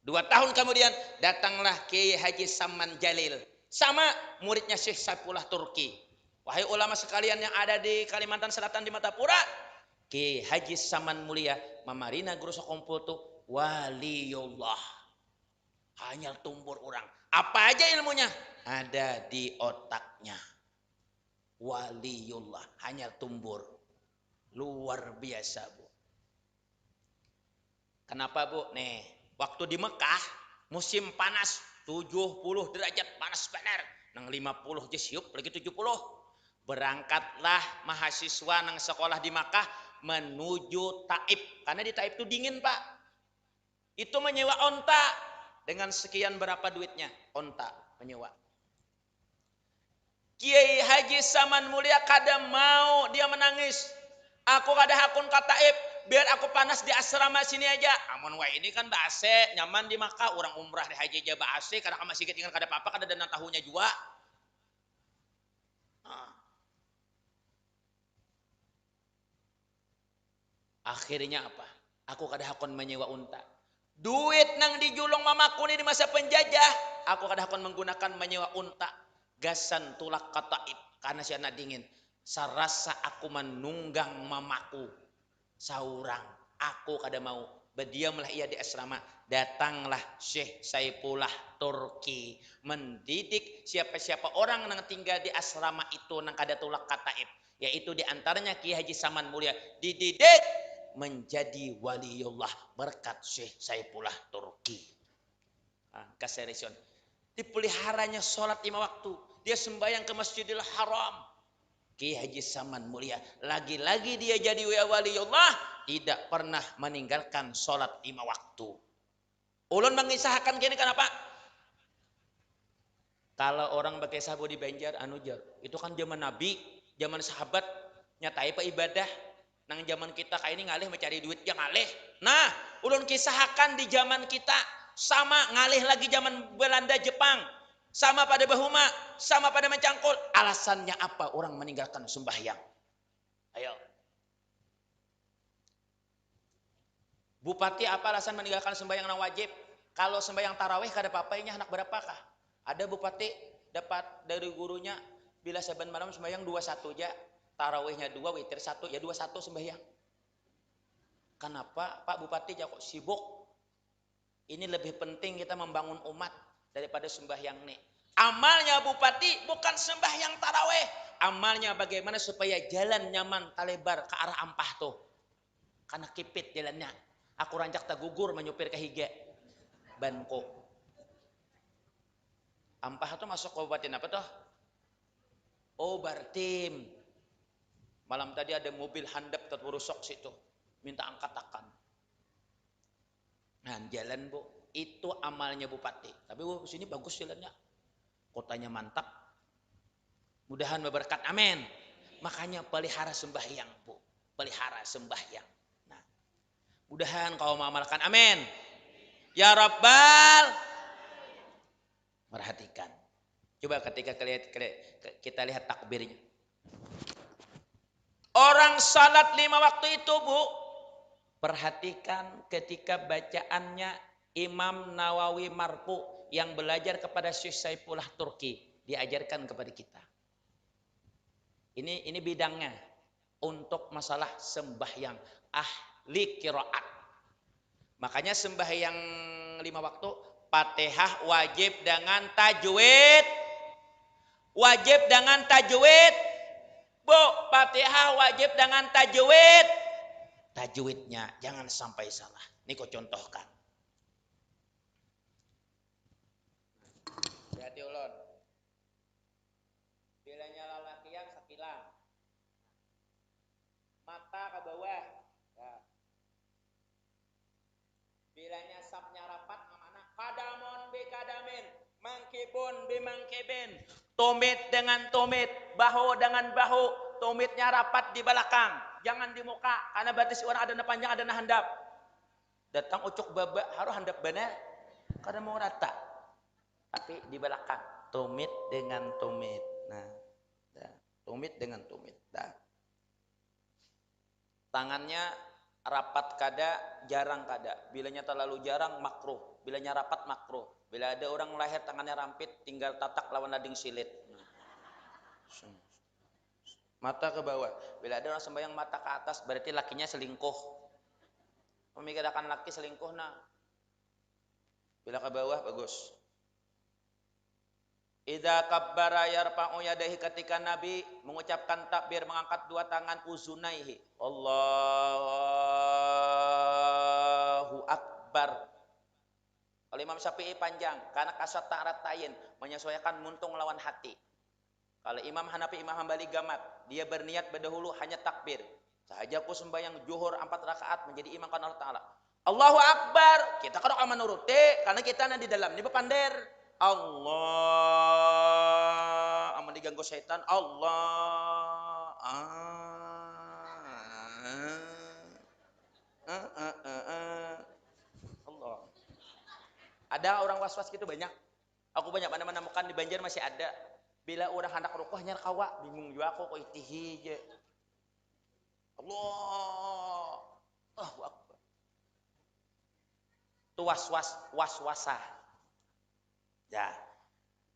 2 tahun kemudian datanglah Kiai Haji Saman Jalil sama muridnya Syekh Saifullah Turki wahai ulama sekalian yang ada di Kalimantan Selatan di Matapura Kiai Haji Saman Mulia Mamarina Guru Sekumpul tuh waliullah hanya tumbur orang apa aja ilmunya ada di otaknya waliullah hanya tumbur luar biasa bu kenapa bu nih waktu di Mekah musim panas 70 derajat panas benar nang 50 jesiup lagi 70 berangkatlah mahasiswa nang sekolah di Mekah menuju Taif karena di Taif itu dingin pak itu menyewa onta dengan sekian berapa duitnya onta menyewa Kiai Haji Saman Mulia kada mau dia menangis aku kada hakun ka Taif biar aku panas di asrama sini aja amun wah ini kan AC nyaman di Makkah orang umrah di haji aja AC kada masih tinggal kada apa-apa kada dana tahunya juga akhirnya apa aku kada hakun menyewa unta duit nang dijulung mamaku ini di masa penjajah aku kada hakun menggunakan menyewa unta gasan tulak ka Taif karena si anak dingin sarasa aku menunggang mamaku saurang aku kada mau berdiamlah ia di asrama datanglah Syekh Saifullah Turki mendidik siapa-siapa orang yang tinggal di asrama itu nang kada tulak ka Taif yaitu diantaranya Kiai Haji Saman Mulia dididik menjadi waliullah berkat Syekh Saifullah Turki kaserison dipeliharanya sholat 5 waktu. Dia sembahyang ke Masjidil Haram. Kiai Haji Saman mulia, lagi-lagi dia jadi waliullah, tidak pernah meninggalkan sholat 5 waktu. Ulun mengisahkan gini, kenapa? Kalau orang pakai sabu di Banjar, jar, itu kan zaman Nabi, zaman sahabat, nyatai apa ibadah. Nang zaman kita kayak ini ngalih mencari duit yang ngalih. Nah, ulun kisahkan di zaman kita, sama ngalih lagi zaman Belanda Jepang. Sama pada Bahuma, sama pada mencangkul. Alasannya apa orang meninggalkan sembahyang? Ayo. Bupati apa alasan meninggalkan sembahyang yang wajib? Kalau sembahyang tarawih kada apa-apanya anak berapakah? Ada bupati dapat dari gurunya bila saban malam sembahyang 21 aja, tarawihnya 2, witir 1, ya 21 sembahyang. Kenapa Pak Bupati kok sibuk? Ini lebih penting kita membangun umat daripada sembahyang nih. Amalnya bupati bukan sembahyang taraweh. Amalnya bagaimana supaya jalan nyaman talebar ke arah Ampah tuh. Karena kipit jalannya. Aku rancak tak gugur menyupir ke Higa. Banko. Ampah tuh masuk kabupaten apa tuh? Oh, Bartim. Malam tadi ada mobil handap terburusok situ. Minta angkatakan. Nah, jalan Bu. Itu amalnya bupati. Tapi Bu, sini bagus jalannya. Kotanya mantap. Mudahan berberkat. Amin. Makanya pelihara sembahyang, Bu. Pelihara sembahyang. Nah, mudahan kau mengamalkan. Amin. Ya Rabbal. Perhatikan. Coba ketika kita lihat takbirnya. Orang salat 5 waktu itu, Bu. Perhatikan ketika bacaannya Imam Nawawi Marfu yang belajar kepada Syekh Saifullah Turki, diajarkan kepada kita. Ini bidangnya untuk masalah sembahyang ahli qiraat. Makanya sembahyang 5 waktu Fatihah wajib dengan tajwid. Wajib dengan tajwid. Bu, Fatihah wajib dengan tajwid. Tajwidnya jangan sampai salah. Ini kau contohkan. Hati ulun. Bilanya lalakian sakilang. Mata ke bawah. Ya. Bilanya sapnya rapat mana? Kadamon bi kadamin, mangkibun bi mangkibin. Tumit dengan tumit, bahu dengan bahu. Tumitnya rapat di belakang, jangan di muka. Karena batis orang ada panjang, ada handap. Datang ucuk babak, harus handap benar. Karena mau rata. Tapi di belakang, tumit dengan tumit. Nah, dah. Tumit dengan tumit. Dah. Tangannya rapat kada, jarang kada. Bilanya terlalu jarang, makruh. Bilanya rapat, makruh. Bila ada orang lahir tangannya rampit, tinggal tatak lawan lading silit. Mata ke bawah. Bila ada orang sembahyang mata ke atas, berarti lakinya selingkuh. Memikirkan laki selingkuh, nah. Bila ke bawah, bagus. Idza kabbara yarfa'u yadayhi, ketika Nabi mengucapkan takbir mengangkat 2 tangan uzunaihi. Allahu akbar. Kalau Imam Syafi'i panjang karena kasat ta'arat tayin, menyesuaikan muntung lawan hati. Kalau Imam Hanafi, Imam Hambali gamat, dia berniat berdahulu hanya takbir. Sahaja aku sembahyang zuhur 4 rakaat menjadi imam kan Allah Ta'ala. Allahu akbar. Kita kan akan menuruti karena kita di dalam ini bepander. Allah, aman diganggu syaitan. Allah, Allah. Ada orang was-was gitu banyak. Aku banyak menemukan di Banjar masih ada. Bila orang hendak rukuk nyar kawa, bingung juga aku kok itihi je. Allah, Allahu akbar. Itu was-wasa. Ya.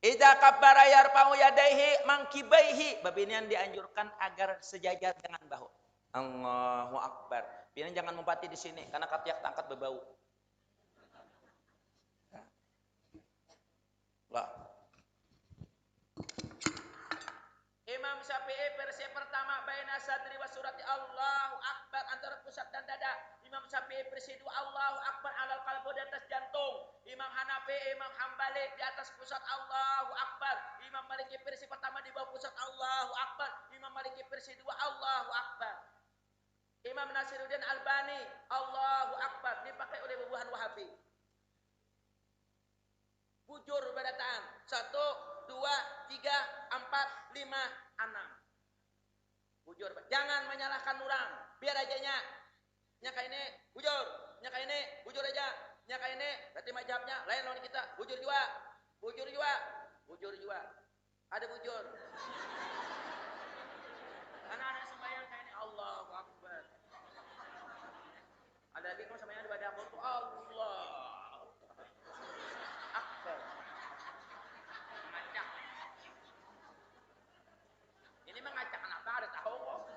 Idza kabbara yarfa'u yadayhi mangkibaihi. Bab ini yang dianjurkan agar sejajar dengan bahu. Allahu akbar. Pian jangan mempati di sini karena katiak tangkat berbau. Lah. Imam Syafi'i versi pertama baina sadri wa surati Allahu Akbar antara pusat dan dada. Imam Syafi'i versi dua Allahu Akbar alal qalbu di atas jantung. Imam Hanafi, Imam Hambali di atas pusat Allahu Akbar. Imam Maliki versi pertama di bawah pusat Allahu Akbar. Imam Maliki versi dua Allahu Akbar. Imam Nasiruddin Albani Allahu Akbar dipakai oleh bubuhan Wahabi. Bujur badataan 1, 2, 3, 4, 5, 6. Bujur. Jangan menyalahkan orang. Biar aja nyaka ini bujur, nyaka ini bujur aja, nyaka ini berarti mazhabnya lain lawan kita. Bujur juga. Bujur juga. Bujur juga. Ada bujur. Anak-anak sembahyang kayak ini Allahu Akbar. Ada lagi kalau sembahyang di badakul tuh Allah. Mengacak kenapa ada tahu kok.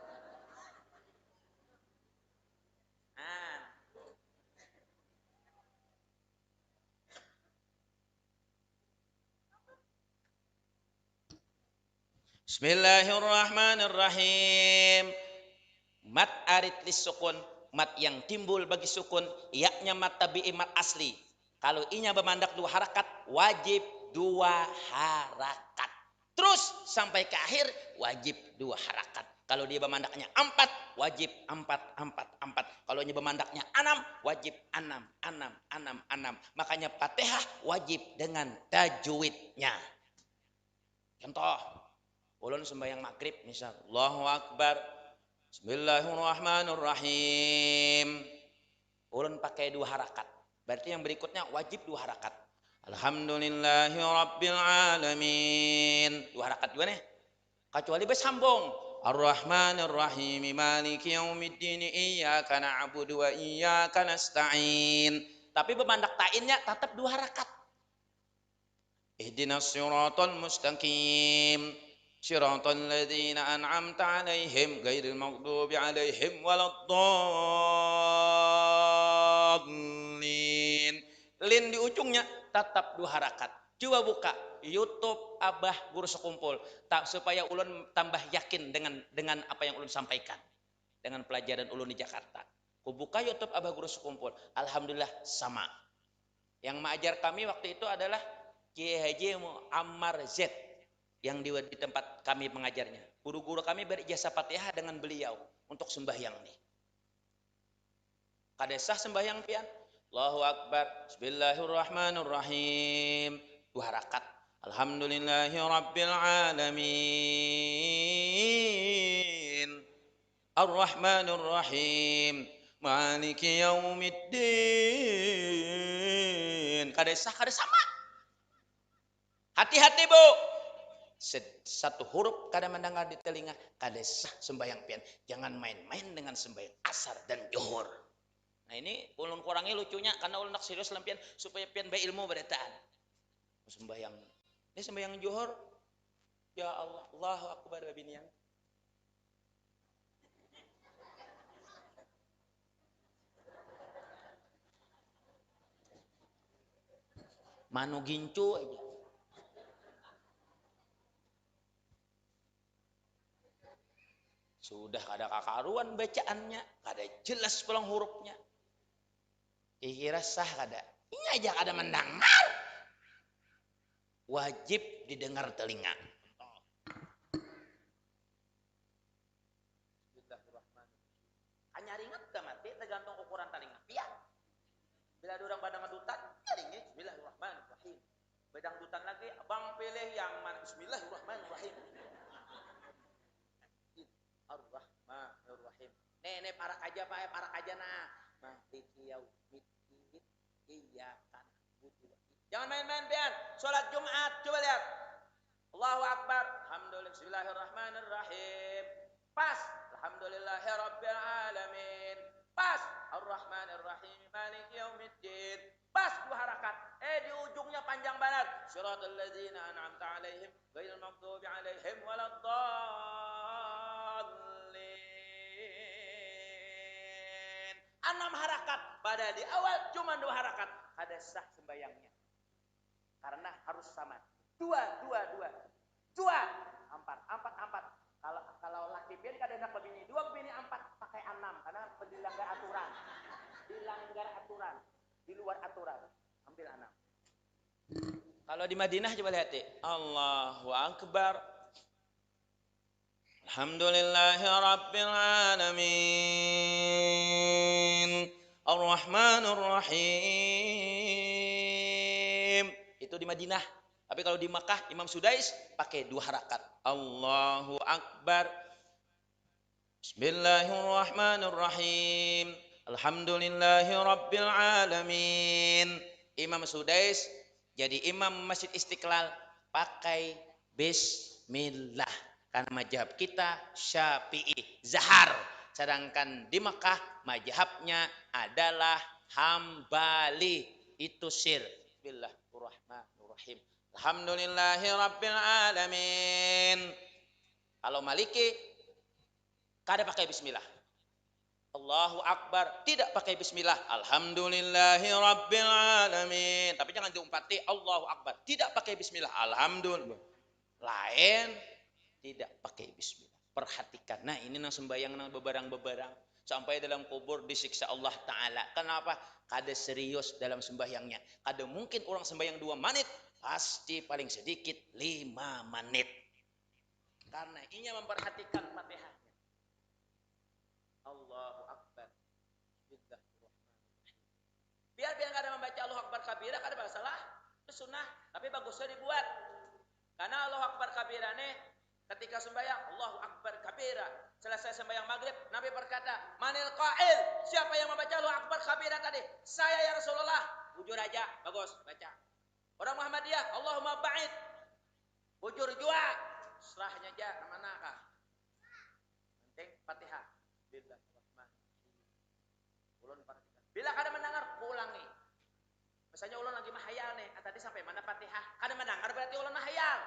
Bismillahirrahmanirrahim. Mat arid lis sukun, mat yang timbul bagi sukun, yaknya mat tabi'i mat asli. Kalau inya bermandak 2 harakat, wajib 2 harakat. Terus sampai ke akhir wajib 2 harakat. Kalau dia bermandaknya 4, wajib 4, 4, 4. Kalau dia bermandaknya 6, wajib 6, 6, 6, 6. Makanya Fatihah wajib dengan tajwidnya. Contoh, ulun sembahyang maghrib misal, Allahu Akbar, Bismillahirrahmanirrahim. Ulun pakai 2 harakat. Berarti yang berikutnya wajib 2 harakat. Alhamdulillahi Rabbil Alamin. 2 harakat juga nih. Kecuali bersambung. Ar-Rahmanir-Rahim. Maliki yaumiddin. Iyyaka na'budu wa iyyaka nasta'in. Tapi bermandak ta'innya tetap 2 harakat. Ihdinas siratal mustaqim. Siratal ladzina an'amta 'alaihim ghairil maghdubi 'alaihim waladdallin. Lin di ujungnya tetap 2 harakat. Coba buka YouTube Abah Guru Sekumpul supaya ulun tambah yakin dengan apa yang ulun sampaikan dengan pelajaran ulun di Jakarta. Ku buka YouTube Abah Guru Sekumpul, alhamdulillah sama. Yang mengajar kami waktu itu adalah Kiai Haji Ammar Z yang di tempat kami mengajarnya. Guru-guru kami berijazah Fatihah dengan beliau untuk sembahyang nih. Kadesah sembahyang pian? Allahu Akbar, Bismillahirrahmanirrahim. 2 harakat. Alhamdulillahi Rabbil Alamin. Ar-Rahmanir-Rahim. Maliki yaumiddin. Kadesah sama. Hati-hati Bu. Satu huruf kada mendengar di telinga. Kadesah sembahyang pian. Jangan main-main dengan sembahyang asar dan zuhur. Nah ini ulun kurangi lucunya karena ulun nak serius lampian supaya pian bae ilmu badataan. Sembahyang. Ini sembahyang zuhur. Ya Allah, Allahu Akbar babinian. Manu gincu aja. Sudah kada kakaruan bacaannya, kada jelas pulang hurufnya. Kira sah kada. Ini aja kada mendengar. Wajib didengar telinga. Hanya ringat ke mati tergantung ukuran telinga. Iya. Bila ada orang badang dutan, ya ringat. Bismillahirrahmanirrahim. Badang dutan lagi, abang pilih yang mana? Bismillahirrahmanirrahim. Ar-Rahmanir-Rahim. Nih parak aja Pak, parak aja nah. Maliki yaumiddin iyyaka na'budu. Jangan main-main pian. Salat Jumat coba lihat. Allahu Akbar. Alhamdulillah. Bismillahirrahmanirrahim. Pas. Alhamdulillahirabbil alamin. Pas. Ar-Rahmanir-Rahim. Maliki yaumiddin. Pas 2 harakat. Di ujungnya panjang banget. Siratal ladzina an'amta 'alaihim ghairil maghdubi 'alaihim waladdallin. 6 harakat. Pada di awal cuma 2 harakat. Ada sah sembayangnya. Karena harus sama. 2, 2, 2. 2. 4, 4, 4. Kalau laki bin kada nak begini, 2 bini 4 pakai 6 karena dilanggar aturan. Dilanggar aturan, di luar aturan. Ambil 6. Kalau di Madinah coba lihat deh. Allahu Akbar. Alhamdulillahi Rabbil Alamin. Ar-Rahmanur Rahim. Itu di Madinah. Tapi kalau di Makkah, Imam Sudais pakai 2 harakat. Allahu Akbar. Bismillahirrahmanirrahim. Alhamdulillahi Rabbil Alamin. Imam Sudais jadi imam Masjid Istiqlal pakai bismillah. Karena mazhab kita Syafi'i, Zahar. Sedangkan di Mekah mazhabnya adalah Hambali. Itu sir. Bismillahirrahmanirrahim. Alhamdulillahi Rabbil Alamin. Kalau Maliki kada pakai bismillah. Allahu Akbar tidak pakai bismillah. Alhamdulillahi Rabbil Alamin. Tapi jangan diumpati Allahu Akbar. Tidak pakai bismillah. Alhamdulillah. Lain tidak pakai bismillah. Perhatikan. Nah ini nang sembayang nang bebarang-bebarang. Sampai dalam kubur disiksa Allah Ta'ala. Kenapa? Kada serius dalam sembahyangnya. Kada mungkin orang sembahyang 2 menit. Pasti paling sedikit 5 menit. Karena inya memperhatikan Fatihah. Allahu Akbar. Biar kada membaca Allahu Akbar kabira kada masalah. Itu sunnah, tapi bagusnya dibuat. Karena Allahu Akbar kabira nih ketika sembahyang Allahu Akbar kabira. Selesai sembahyang maghrib Nabi berkata, "Manil qa'il?" Siapa yang membaca Allahu Akbar kabira tadi? Saya ya Rasulullah. Bujur aja, bagus baca. Orang Muhammadiyah, Allahumma ba'id. Bujur jua. Serahnya aja mana kah? Penting Fatihah. Bila kada mendengar, ulangi. Misalnya ulun lagi mahayal nih, tadi sampai mana Fatihah? Kada mendengar berarti ulun mahayal.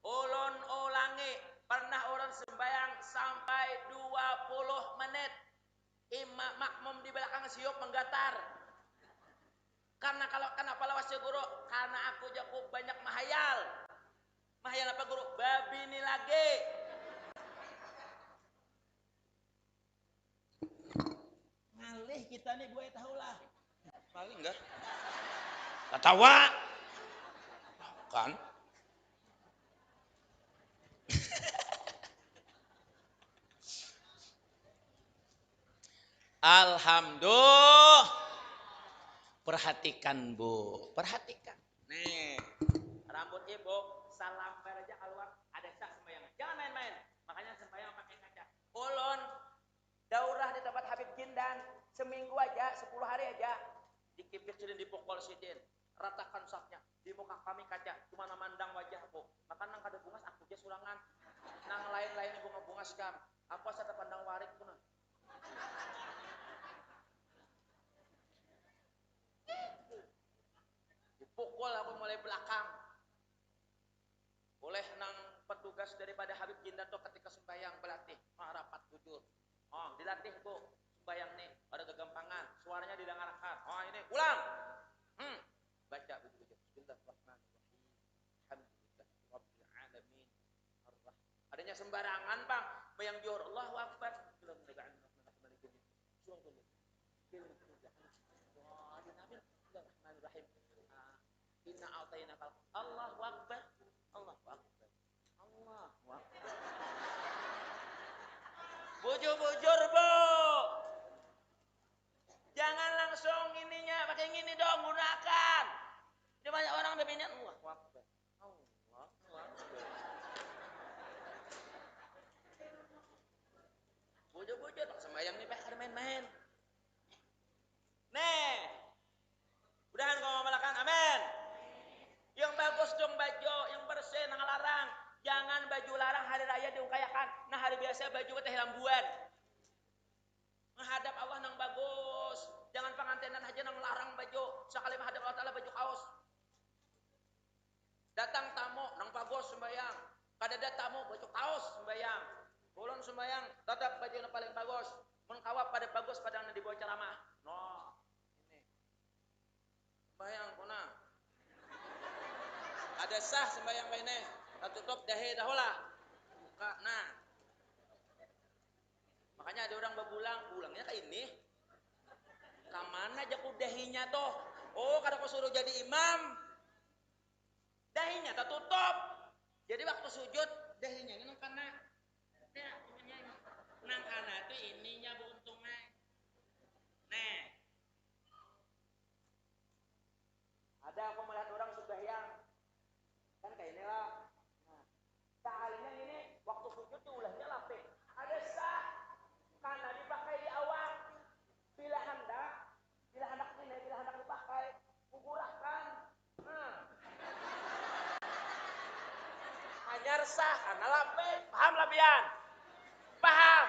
Ulun ulangi. Pernah ulun sembahyang sampai 20 menit. Imam makmum di belakang siup menggatar. Karena kenapa lawas ya guru? Karena aku cukup banyak mahayal. Mahayal apa guru? Babi ini lagi. Ngalih kita nih gue tahulah. Paling enggak. Ketawa. Kan? Alhamdulillah. Perhatikan Bu, perhatikan. Nih, rambut ibu salam aja keluar ada sak sembahyang. Jangan main-main. Makanya sembahyang pakai kaca. Ulun daurah di tempat Habib Jindan seminggu aja, 10 hari aja. Dikipir sidin dipukul sidin. Ratakan sapnya. Di muka kami kaca, cuma memandang wajahku. Maka nang kada bungas aku aja surangan. Nang lain-lain bunga-bunga sekam. Apa saya pandang warik pun. Dipukul aku mulai belakang. Boleh nang petugas daripada Habib Jindan tuh ketika sembahyang berlatih. Rapat jujur. Dilatih Bu. Sembahyang nih, ada kegampangan. Suaranya didengarkan. Ini ulang. Baca begitu. Bismillahirrahmanirrahim. Alhamdulillah Rabbil Alamin. Adanya sembarangan Bang. Yang jor Allahu Akbar. Inna a'tainakal Allahu Akbar. Allahu Akbar. Allahu Akbar. Bujur-bujur Bu. Jangan langsung ininya pakai gini dong, gunakan. Ini banyak orang udah bingung. Allahu Akbar. Allahu Akbar. Bujur-bujur sembahyang nih ada main-main. Nih. Mudahan kau memalakan. Amin. Yang bagus dong baju, yang bersih nang larang. Jangan baju larang hari raya diungkayakan. Nah hari biasa baju teh lambuan. Menghadap Allah nang bagus. Jangan pengantinan aja nang larang baju. Sekali menghadap Allah Ta'ala baju kaos. Datang tamu nang bagus sembayang. Kadada tamu baju kaos sembayang. Ulun sembayang tetap baju yang paling bagus. Mengkawap pada bagus pada yang dibawa ceramah. No. Ini. Sembayang kuna. Ada sah sembahyang kayak ini. Tutup dahi dahulah. Buka. Nah. Makanya ada orang bulangnya kayak ini. Kamana aja ku dahinya toh. Oh, kada ku suruh jadi imam. Dahinya tertutup. Jadi waktu sujud dahinya nang kana. Nang kana itu ininya beruntungnya. Nah. Ada aku melihat orang sembahyang. Kan kayak ini lah. Nah, sekalinya ini waktu sujud diulahnya lapik. Ada sah karena dipakai di awal. Bila hendak ini, bila hendak dipakai, kukurahkan. Nah, hanya sah karena lapik. Paham lah pian? Paham?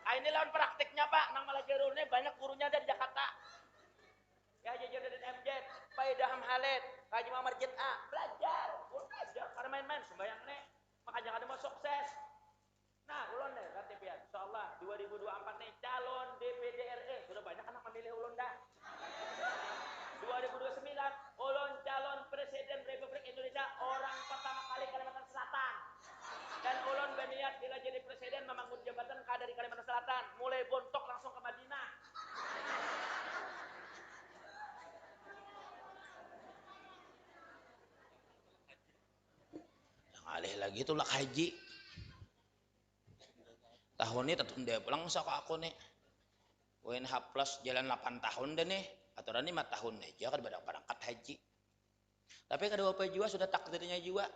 Ah, ini lawan praktiknya Pak. Nang Malajarurnya banyak gurunya dari Jakarta. Ya jajar dari MJ, Pak Idham Halid, Haji Muhammad Jid A. Belajar karena main-main sembayang nih. Makanya kada mau sukses. Nah, ulun nih nanti pian. Insyaallah 2024 nih calon DPD RI sudah banyak anak memilih ulun dah. 2029 ulun calon Presiden Republik Indonesia orang pertama kali Kalimantan Selatan. Dan ulun berniat bila jadi presiden membangun jembatan kada di Kalimantan Selatan, mulai Bontok langsung ke Madinah. Yang alih lagi tuh lah haji. Tahun ini tetap dia pulang sok aku nih. WNH plus jalan 8 tahun deh nih. Aturan 5 tahun aja kan berangkat haji. Tapi kada apa juga sudah takdirnya juga.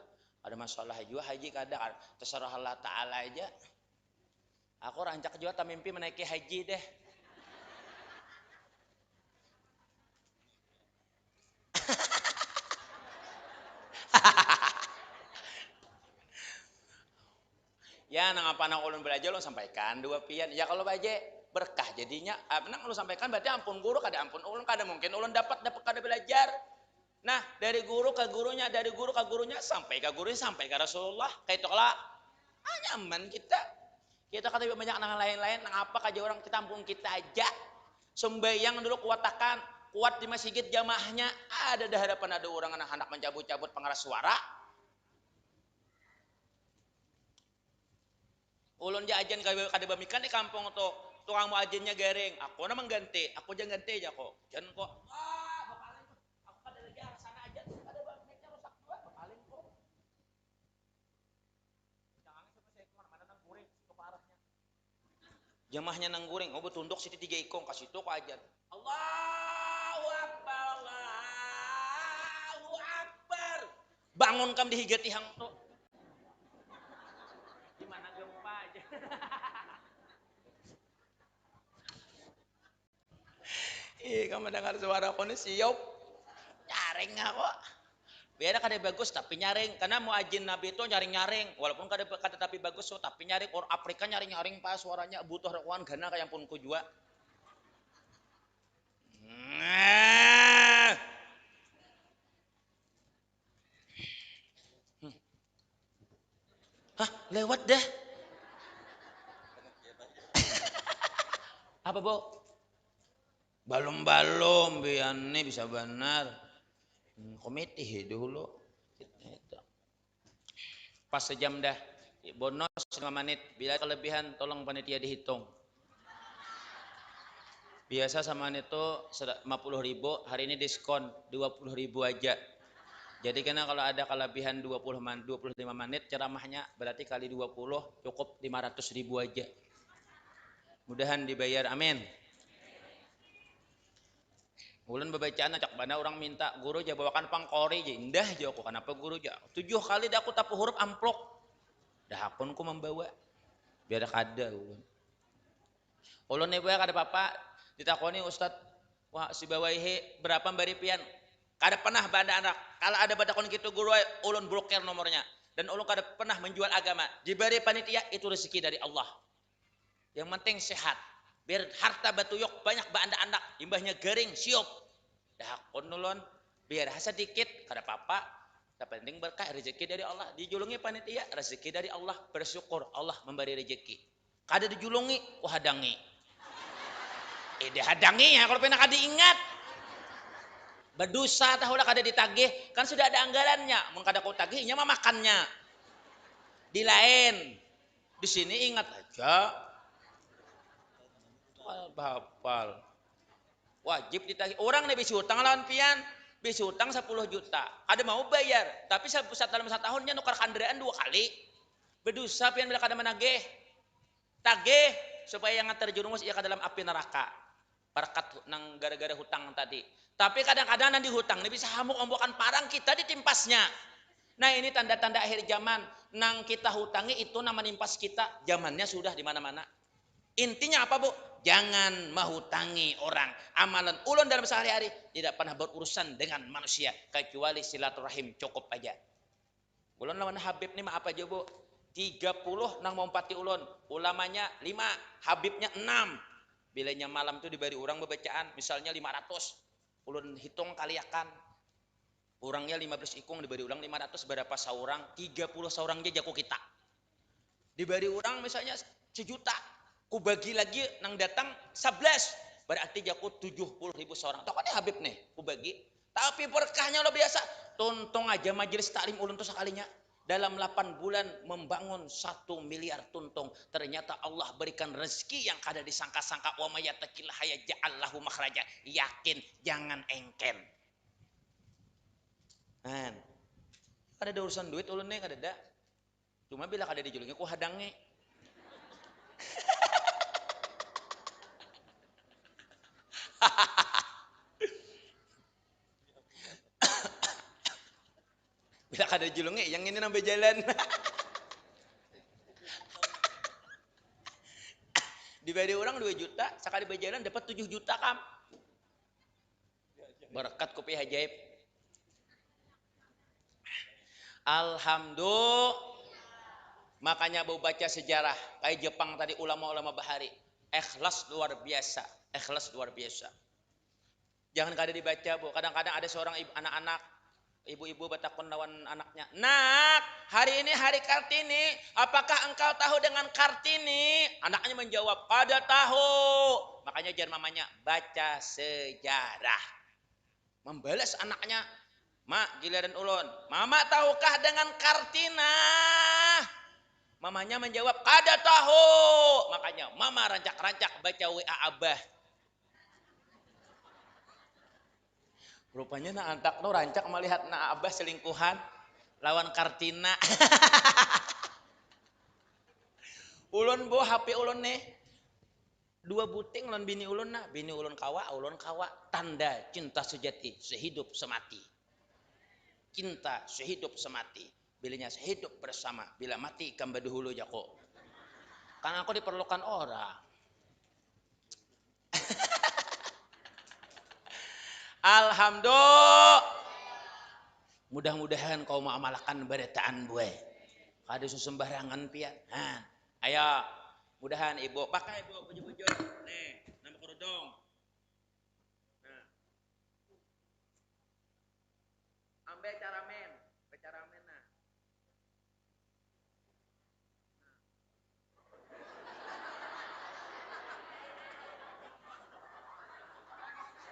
Ada masalah juga haji kada terserah Allah Ta'ala aja. Aku rancak juga tak mimpi menaiki haji deh. Ya nang apa nang ulun belajar ulun sampaikan dua pian. Ya kalau baje berkah jadinya. Nang ulun sampaikan berarti ampun guru kada ampun ulun kada mungkin ulun dapat kada belajar. Nah, dari guru ke gurunya, dari guru ke gurunya sampai ke gurunya sampai ke Rasulullah. Kayak itu lah. Nyaman kita. Kita kata banyak nang lain-lain, nang apa kaja orang kita ampun kita aja. Sembayang dulu kuatakan, kuat di masjid jamaahnya. Ada di hadapan ada orang anak-anak mencabut-cabut pengeras suara. Ulun dia ajan kada bamikan di kampung tuh. Tukang mau ajannya garing. Aku na mengganti, aku jangan ganti aja kok. Jangan kok. Aku kada lagi sana aja. Kada bamiknya rusak juga, bapaling kok. Jangan sampai saya kemana-mana nang guring, itu ke arahnya. Jamaahnya nang guring, oh betunduk situ 3 ikong kasih itu kok ajan. Allahu Akbar, Allahu Akbar. Bangun kam dihigati hang tuh. Gimana gempa aja. Kamu dengar suara aku nih siop. Nyaring aku. Biar kada bagus tapi nyaring. Karena mau ajin Nabi itu nyaring-nyaring. Walaupun kada tapi bagus so, tapi nyaring. Orang Afrika nyaring-nyaring pas suaranya. Butuh rekuan gana kayak pun ku jua. Hah, lewat dah. Apa, Bo? Balom-balom biane bisa benar. Komiti dulu. Pas sejam dah. Bonus 5 menit. Bila kelebihan tolong panitia dihitung. Biasa sama itu 50.000, hari ini diskon 20.000 aja. Jadi karena kalau ada kelebihan 25 menit ceramahnya berarti kali 20 cukup 500.000 aja. Mudahan dibayar, amin. Ulun bebacaan acak bana orang minta guru aja bawakan pangkori aja indah aja aku. Kenapa guru aja 7 kali dah aku tapu huruf amplok. Dah akun ku membawa. Biar kada ulun. Ulun nih kada papa ditakoni Ustad, wah si bawaihe berapa mbari pian? Kada pernah banda anak. Kalau ada badakon gitu guru ulun blokir nomornya. Dan ulun kada pernah menjual agama. Diberi panitia itu rezeki dari Allah. Yang penting sehat. Biar harta batuyok banyak banda anak, imbahnya garing, siop. Dah akun ulun biar sedikit kada apa-apa. Tapi penting berkah rezeki dari Allah. Dijulungi panitia rezeki dari Allah, bersyukur Allah memberi rezeki. Kada dijulungi, hadangi. Dihadangi ya kalau pernah kada ingat. Berdosa tahu lah kada ditagih, kan sudah ada anggarannya. Mun kada kau tagihnya mah makannya. Di lain. Di sini ingat aja. bahapal. Wajib ditagih. Orang nih bisa hutang lawan pian, bisa hutang 10 juta. Ada mau bayar, tapi dalam 1 tahunnya nukar kandaraan 2 kali. Berdosa pian bila kada menagih. Tagih supaya yang terjerumus ia ke dalam api neraka. Berkat nang gara-gara hutang tadi. Tapi kadang-kadang nanti hutang ini bisa hamuk ombokan parang kita ditimpasnya. Nah ini tanda-tanda akhir zaman. Nang kita hutangi itu nama nimpas kita. Zamannya sudah di mana-mana. Intinya apa bu? Jangan menghutangi orang. Amalan ulun dalam sehari-hari tidak pernah berurusan dengan manusia. Kecuali silaturahim cukup aja. Ulun lawan Habib nih maaf aja bu. 30 nang mau pati ulun. Ulamanya 5. Habibnya 6. Bilanya malam tuh diberi orang bacaan. Misalnya 500. Ulun hitung kaliakan. Orangnya 15 ikung diberi ulang 500 berapa saurang? 30 saurang aja jago kita. Diberi orang misalnya 1 juta. Ku bagi lagi nang datang 11. Berarti jago 70.000 saurang. Tahu kan Habib nih, ku bagi. Tapi berkahnya lo biasa. Tuntung aja majelis taklim ulun tuh sekalinya. Dalam 8 bulan membangun 1 miliar tuntung. Ternyata Allah berikan rezeki yang kada disangka-sangka. Wa may yattaqillaha yaj'al lahu makhraja. Yakin, jangan engken. Man. Kada ada urusan duit ulun nih kada ada. Cuma bila kada dijulungi ku hadangi. Bila kada dijulungi yang ini nambah jalan. Diberi orang 2 juta, sekali berjalan dapat 7 juta kam. Berkat kopi ajaib. Alhamdulillah. Makanya mau baca sejarah kayak Jepang tadi ulama-ulama bahari. Ikhlas luar biasa, ikhlas luar biasa. Jangan kada dibaca, Bu. Kadang-kadang ada seorang anak-anak ibu-ibu batakun lawan anaknya. Nak, hari ini hari Kartini. Apakah engkau tahu dengan Kartini? Anaknya menjawab, kada tahu. Makanya jar mamanya, baca sejarah. Membalas anaknya, Mak, giliran ulun. Mama tahukah dengan Kartina? Mamanya menjawab, kada tahu. Makanya mama rancak-rancak baca WA Abah. Rupanya nak antak no rancak melihat nak Abah selingkuhan lawan Kartina. Ulun bo HP ulun nih 2 buting lawan bini ulun nah, bini ulun kawa, tanda cinta sejati sehidup semati. Cinta sehidup semati. Bilanya sehidup bersama, bila mati kamba dahulu jako. Karena aku diperlukan orang. Alhamdulillah. Mudah-mudahan kau mengamalkan beritaan gue. Kada sembarangan pian. Nah, ayo, mudahan ibu pakai ibu baju-baju. Nih, nama kerudung. Nah. Ambil caramen nah.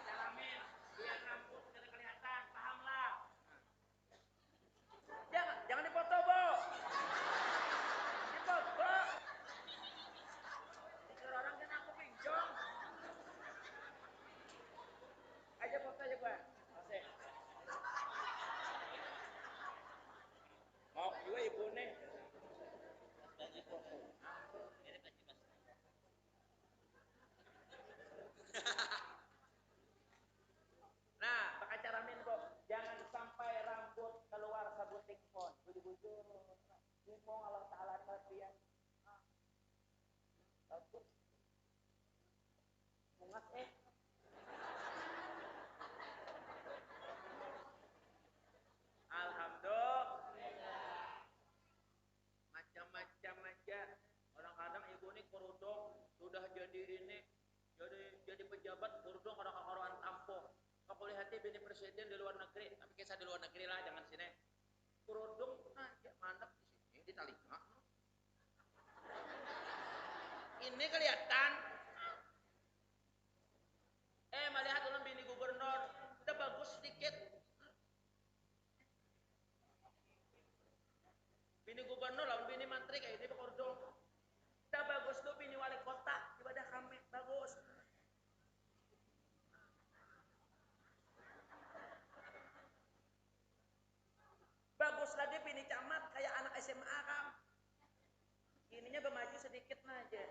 Caramen, biar rambut tidak kelihatan, pahamlah. Jangan dipoto, Bu. Dipoto. Dikira orang kan aku pinjong. Aja foto aja gua. Asik. Mau juga ibu nih. Nah, pakai caramen, Bu. Jangan sampai rambut keluar sabut tikpon. Bujur-bujur. Tikpon Allah Ta'ala kalian. Bagus. Mungas Alhamdulillah. Macam-macam aja. Kadang-kadang ibu ini kerudung sudah jadi ini, jadi pejabat kerudung orang-orang tampung. Aku lihat bini presiden di luar negeri, tapi kisah di luar negeri lah, jangan sini. Kerudung aja mandek di sini di telinga. Ini kelihatan. Melihat ulun bini gubernur, udah bagus sedikit. Bini gubernur lawan bini mantri kayak ini kerudung. Udah bagus tuh bini wali kota, ibadah kami bagus. SMA kam. Ininya bermaju sedikit aja.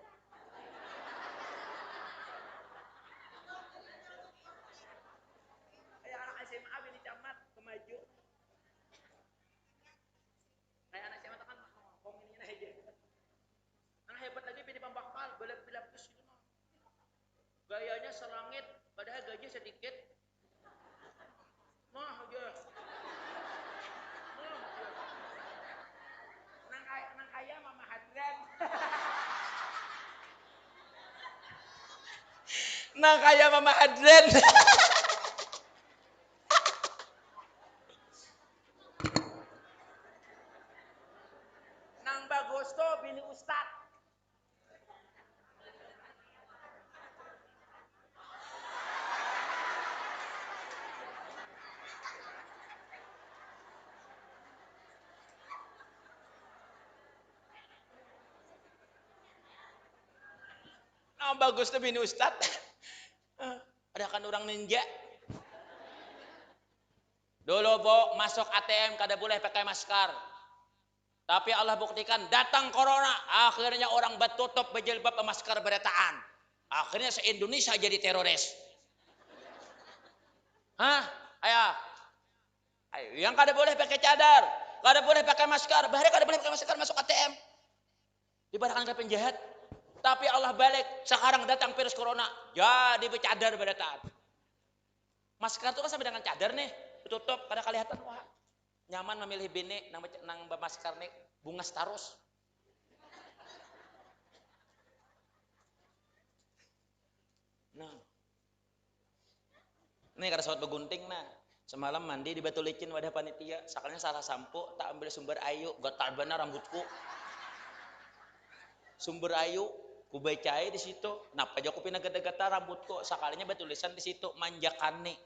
Kayak anak SMA bini camat bermaju. Kayak anak SMA kan ngomong ini aja. Yang hebat lagi bini pembakal, belak-belak terus gitu. Gayanya selangit, padahal gajinya sedikit. Mah aja. Mah aja. Nang kaya Mama Hadran. Nang kaya Mama Hadran. Nang Bagosto bini Ustad. Nang Bagosto bini Ustad. Ada kan orang ninja. Dulu Bo, masuk ATM kada boleh pakai masker. Tapi Allah buktikan datang corona, akhirnya orang bertutup berjilbab masker beretaan. Akhirnya se-Indonesia jadi teroris. Hah? Ayo. Yang kada boleh pakai cadar, kada boleh pakai masker, bahkan kada boleh pakai masker masuk ATM. Dibarangkan ke penjahat. Tapi Allah balik, sekarang datang virus corona, jadi bercadar beretaan. Masker itu kan sama dengan cadar nih, tutup kada kelihatan. Wah, nyaman memilih bini nang masker nih bunga starus. Nah, ini kada sobat begunting nah. Semalam mandi di batu licin wadah panitia, sakalnya salah sampo, tak ambil sumber ayu, gatal benar rambutku. Sumber ayu, ku bacai di situ. Kenapa aja aku pindah gata-gata rambutku? Sakalinya bertulisan di situ manjakane.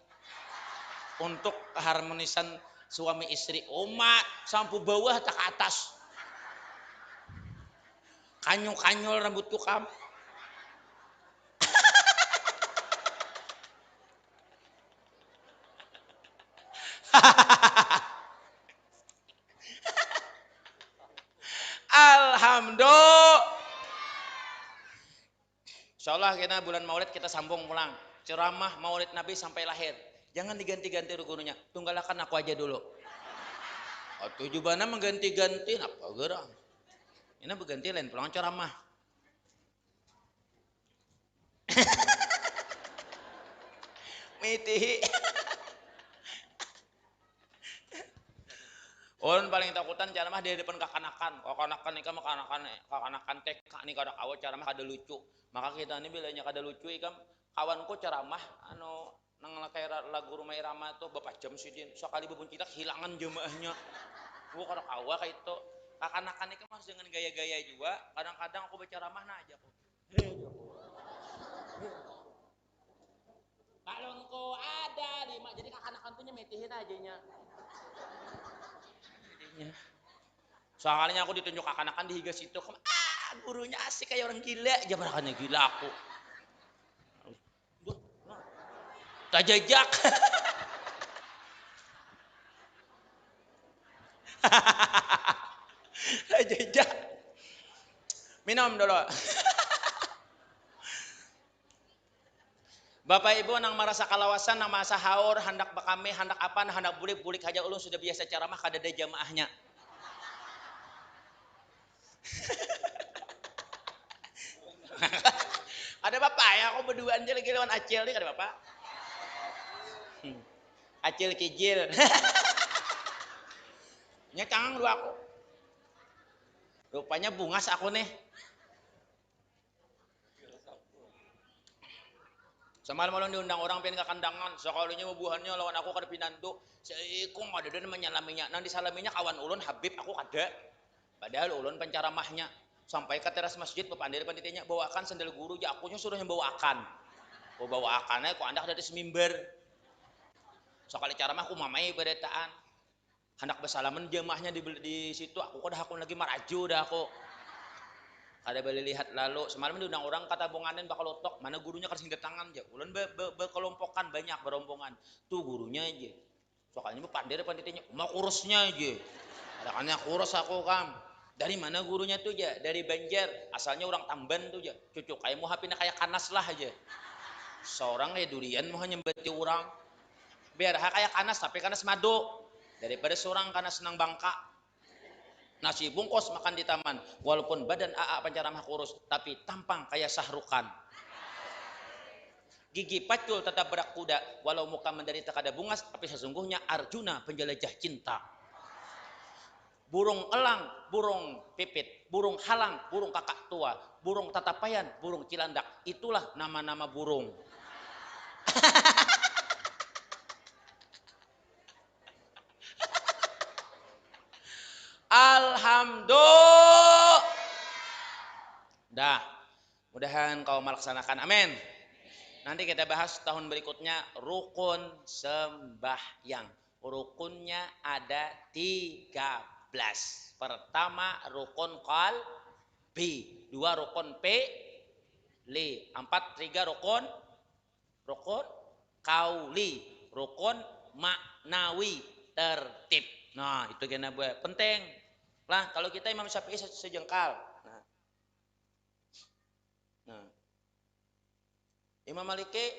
Untuk keharmonisan suami istri. Oma, sampo bawah tak ke atas. Kanyol-kanyol rambutku kam. Alhamdulillah. Insyaallah kita bulan Maulid kita sambung pulang. Ceramah Maulid Nabi sampai lahir. Jangan diganti-ganti gurunya. Tunggalakan aku aja dulu. Tujuannya mengganti-ganti apa gerang? Ini berganti lain pulang ceramah. Mitihi. Orang paling takutan ceramah di depan kakanakan. Kakanakan nih kamu kakanakan TK nih kada kawan ceramah kada lucu. Maka kita ini bilanya kada lucu ikam kawanku ceramah anu nang kayak lagu Rumah Irama tuh bapak jam sidin sekali bebun kita kehilangan jemaahnya. Gua kada kawa kayak itu. Kakanakan ikam harus dengan gaya-gaya juga. Kadang-kadang aku berceramah nah aja aku. Kalau engkau ada 5 jadi kakanakan punya metihin ajanya. Soalnya aku ditunjuk anak-anak di higa situ, gurunya asik kayak orang gila, jabarannya gila aku. Tak jejak. Tak jejak. Minum dulu. Bapak Ibu nang merasa kalawasan, nang merasa haur, hendak bekame, hendak apa, hendak bulik-bulik aja ulun sudah biasa ceramah kada ada jamaahnya. Ada bapak ya, aku berduaan aja lagi lawan Acil nih, ada bapak. Acil kijil. Nyekangang dua aku. Rupanya bungas aku nih. Semalam malam diundang orang pengen ke kandangan, sekalinya bubuhannya lawan aku kada pinandu. Seiku ada dan menyalaminya. Nang disalaminya kawan ulun Habib aku kada. Padahal ulun penceramahnya sampai ke teras masjid pepandiri panitianya bawakan sandal guru ya akunya suruh yang bawakan. Oh bawakannya kok andak dari semimbar. Sekali ceramah aku mamai beretaan. Hendak bersalaman jemaahnya di situ aku kada hakun lagi maraju dah aku. Ada balik lihat lalu semalam diundang orang kata bonganen bakal lotok mana gurunya kasih tangan aja ulun berkelompokan banyak berombongan tuh gurunya aja soalnya pandai panditinya mau kurusnya aja ada kannya kurus aku kam Dari mana gurunya tuh ya? Dari Banjar, asalnya orang Tamban tuh ya. Cucu kayak mau hapina kayak kanas lah aja. Seorang kayak durian mau nyembeti orang. Biar kayak kanas tapi kanas madu. Daripada seorang kanas senang bangka. Nasi bungkus makan di taman. Walaupun badan AA pancaramah kurus, tapi tampang kayak sahrukan. Gigi pacul tetap berak kuda. Walau muka menderita kada bungas, tapi sesungguhnya Arjuna penjelajah cinta. Burung elang, burung pipit, burung halang, burung kakak tua, burung tatapayan, burung cilandak. Itulah nama-nama burung. Alhamdulillah. Dah, mudahan kau melaksanakan. Amin. Nanti kita bahas tahun berikutnya rukun sembahyang. Rukunnya ada 13. Pertama rukun qalbi, 2 rukun fi'li, 4 3 rukun qauli, rukun maknawi, tertib. Nah, itu kena buat penting. Lah, kalau kita Imam Syafi'i sejengkal. Nah. Imam Maliki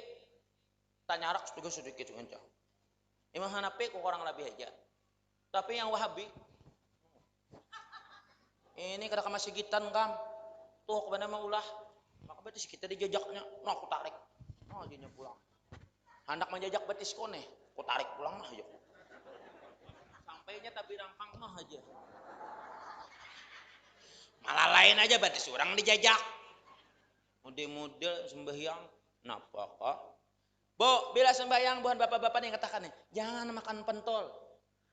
tanya rak sedikit kencang. Imam Hanafi kok orang lebih aja. Tapi yang Wahabi ini kada masih gitan kam. Tuh kepada maulah. Maka betis kita dijajaknya. Nah, aku tarik. Nah, dia pulang. Hendak menjajak betis kone, aku tarik pulang mah aja. Sampainya tapi rampang mah aja. Malah lain aja betis orang dijajak. Model-model sembahyang. Napa kok? Bu, bila sembahyang bukan bapak-bapak yang katakan nih, jangan makan pentol.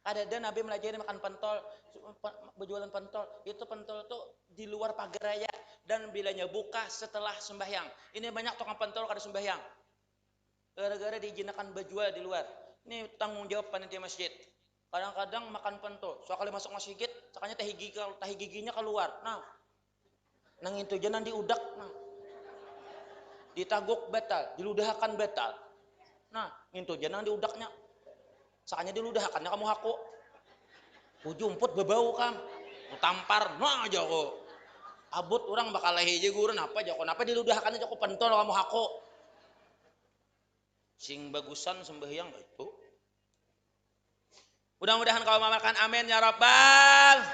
Ada Nabi melajari makan pentol, berjualan pentol. Itu pentol tuh di luar pagar aja dan bilanya buka setelah sembahyang. Ini banyak tukang pentol kada sembahyang. Gara-gara diizinkan berjual di luar. Ini tanggung jawab panitia masjid. Kadang-kadang makan pentol, sekali masuk masjid, sakanya tahi giginya keluar. Nah, nang itu jangan diudak, nah. Ditaguk batal, diludahkan batal. Nah, itu jangan diudaknya. Sakanya diludahkannya kamu haku. Jumput bebau kam. Tampar, nah aja kok. Abut orang bakal lehi aja gurun apa aja kok. Kenapa diludahkannya kok pentol kamu haku. Sing bagusan sembahyang itu. Mudah-mudahan kau makan amin ya rabbal.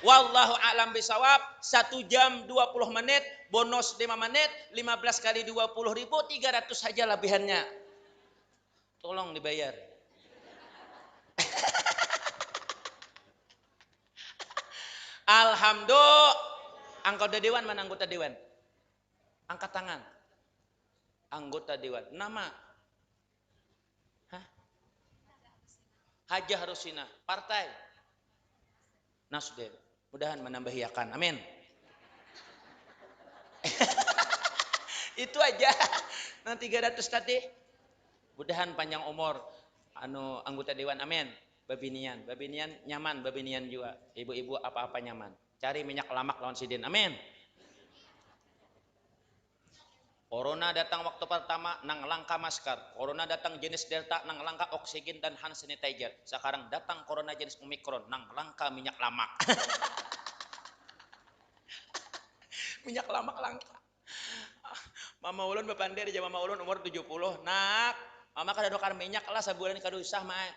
Wallahu a'lam bisawab. 1 jam 20 menit, bonus 5 menit, 15 kali 20.000, 300 saja lebihannya. Tolong dibayar. Alhamdulillah. Anggota dewan mana anggota dewan? Angkat tangan. Anggota dewan. Nama? Hah? Hajah Rusina. Partai? Nasdem. Mudahan menambahiakan. Amin. Itu aja. Nanti 300 tadi. Mudahan panjang umur anggota dewan. Amin. Babinian nyaman, babinian juga. Ibu-ibu apa-apa nyaman. Cari minyak lamak lawan sidin. Amin. Corona datang waktu pertama nang langka masker. Corona datang jenis Delta nang langka oksigen dan hand sanitizer. Sekarang datang corona jenis Omicron nang langka minyak lamak. Minyak lamak langka. Mama ulun bapandai di Mama ulun umur 70. Nak, mama kada dokar minyak lah sebulan kada usah mah.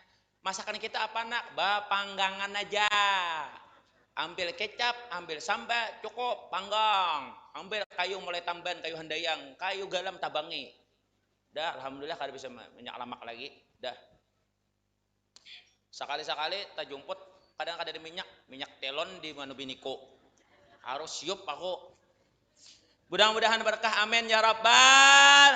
Masakan kita apa nak? Panggangan aja. Ambil kecap, ambil sambal, cukup, panggang. Ambil kayu mulai tamban, kayu handayang, kayu galam tabangi. Dah, alhamdulillah kada bisa minyak lamak lagi. Dah. Sekali-sekali tak jumput, kadang kada ada minyak telon di mana biniko. Harus siup aku. Mudah-mudahan berkah, amin ya rabbal.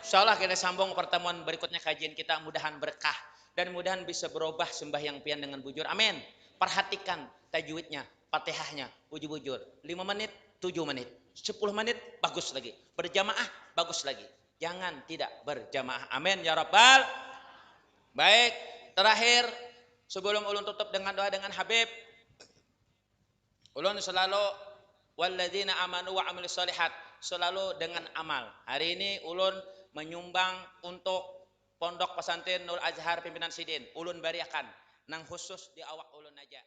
Insyaallah kita sambung pertemuan berikutnya kajian kita, mudahan berkah. Dan mudahan bisa berubah sembahyang pian dengan bujur. Amin. Perhatikan tajwidnya, Fatihahnya, bujur-bujur. 5 menit, 7 menit. 10 menit, bagus lagi. Berjamaah, bagus lagi. Jangan tidak berjamaah. Amin ya rabbal. Baik, terakhir sebelum ulun tutup dengan doa dengan Habib. Ulun selalu walladzina amanu wa amilus solihat. Selalu dengan amal. Hari ini ulun menyumbang untuk Pondok Pesantren Nur Azhar Pimpinan Sidin. Ulun bariakan nang khusus di awak ulun aja.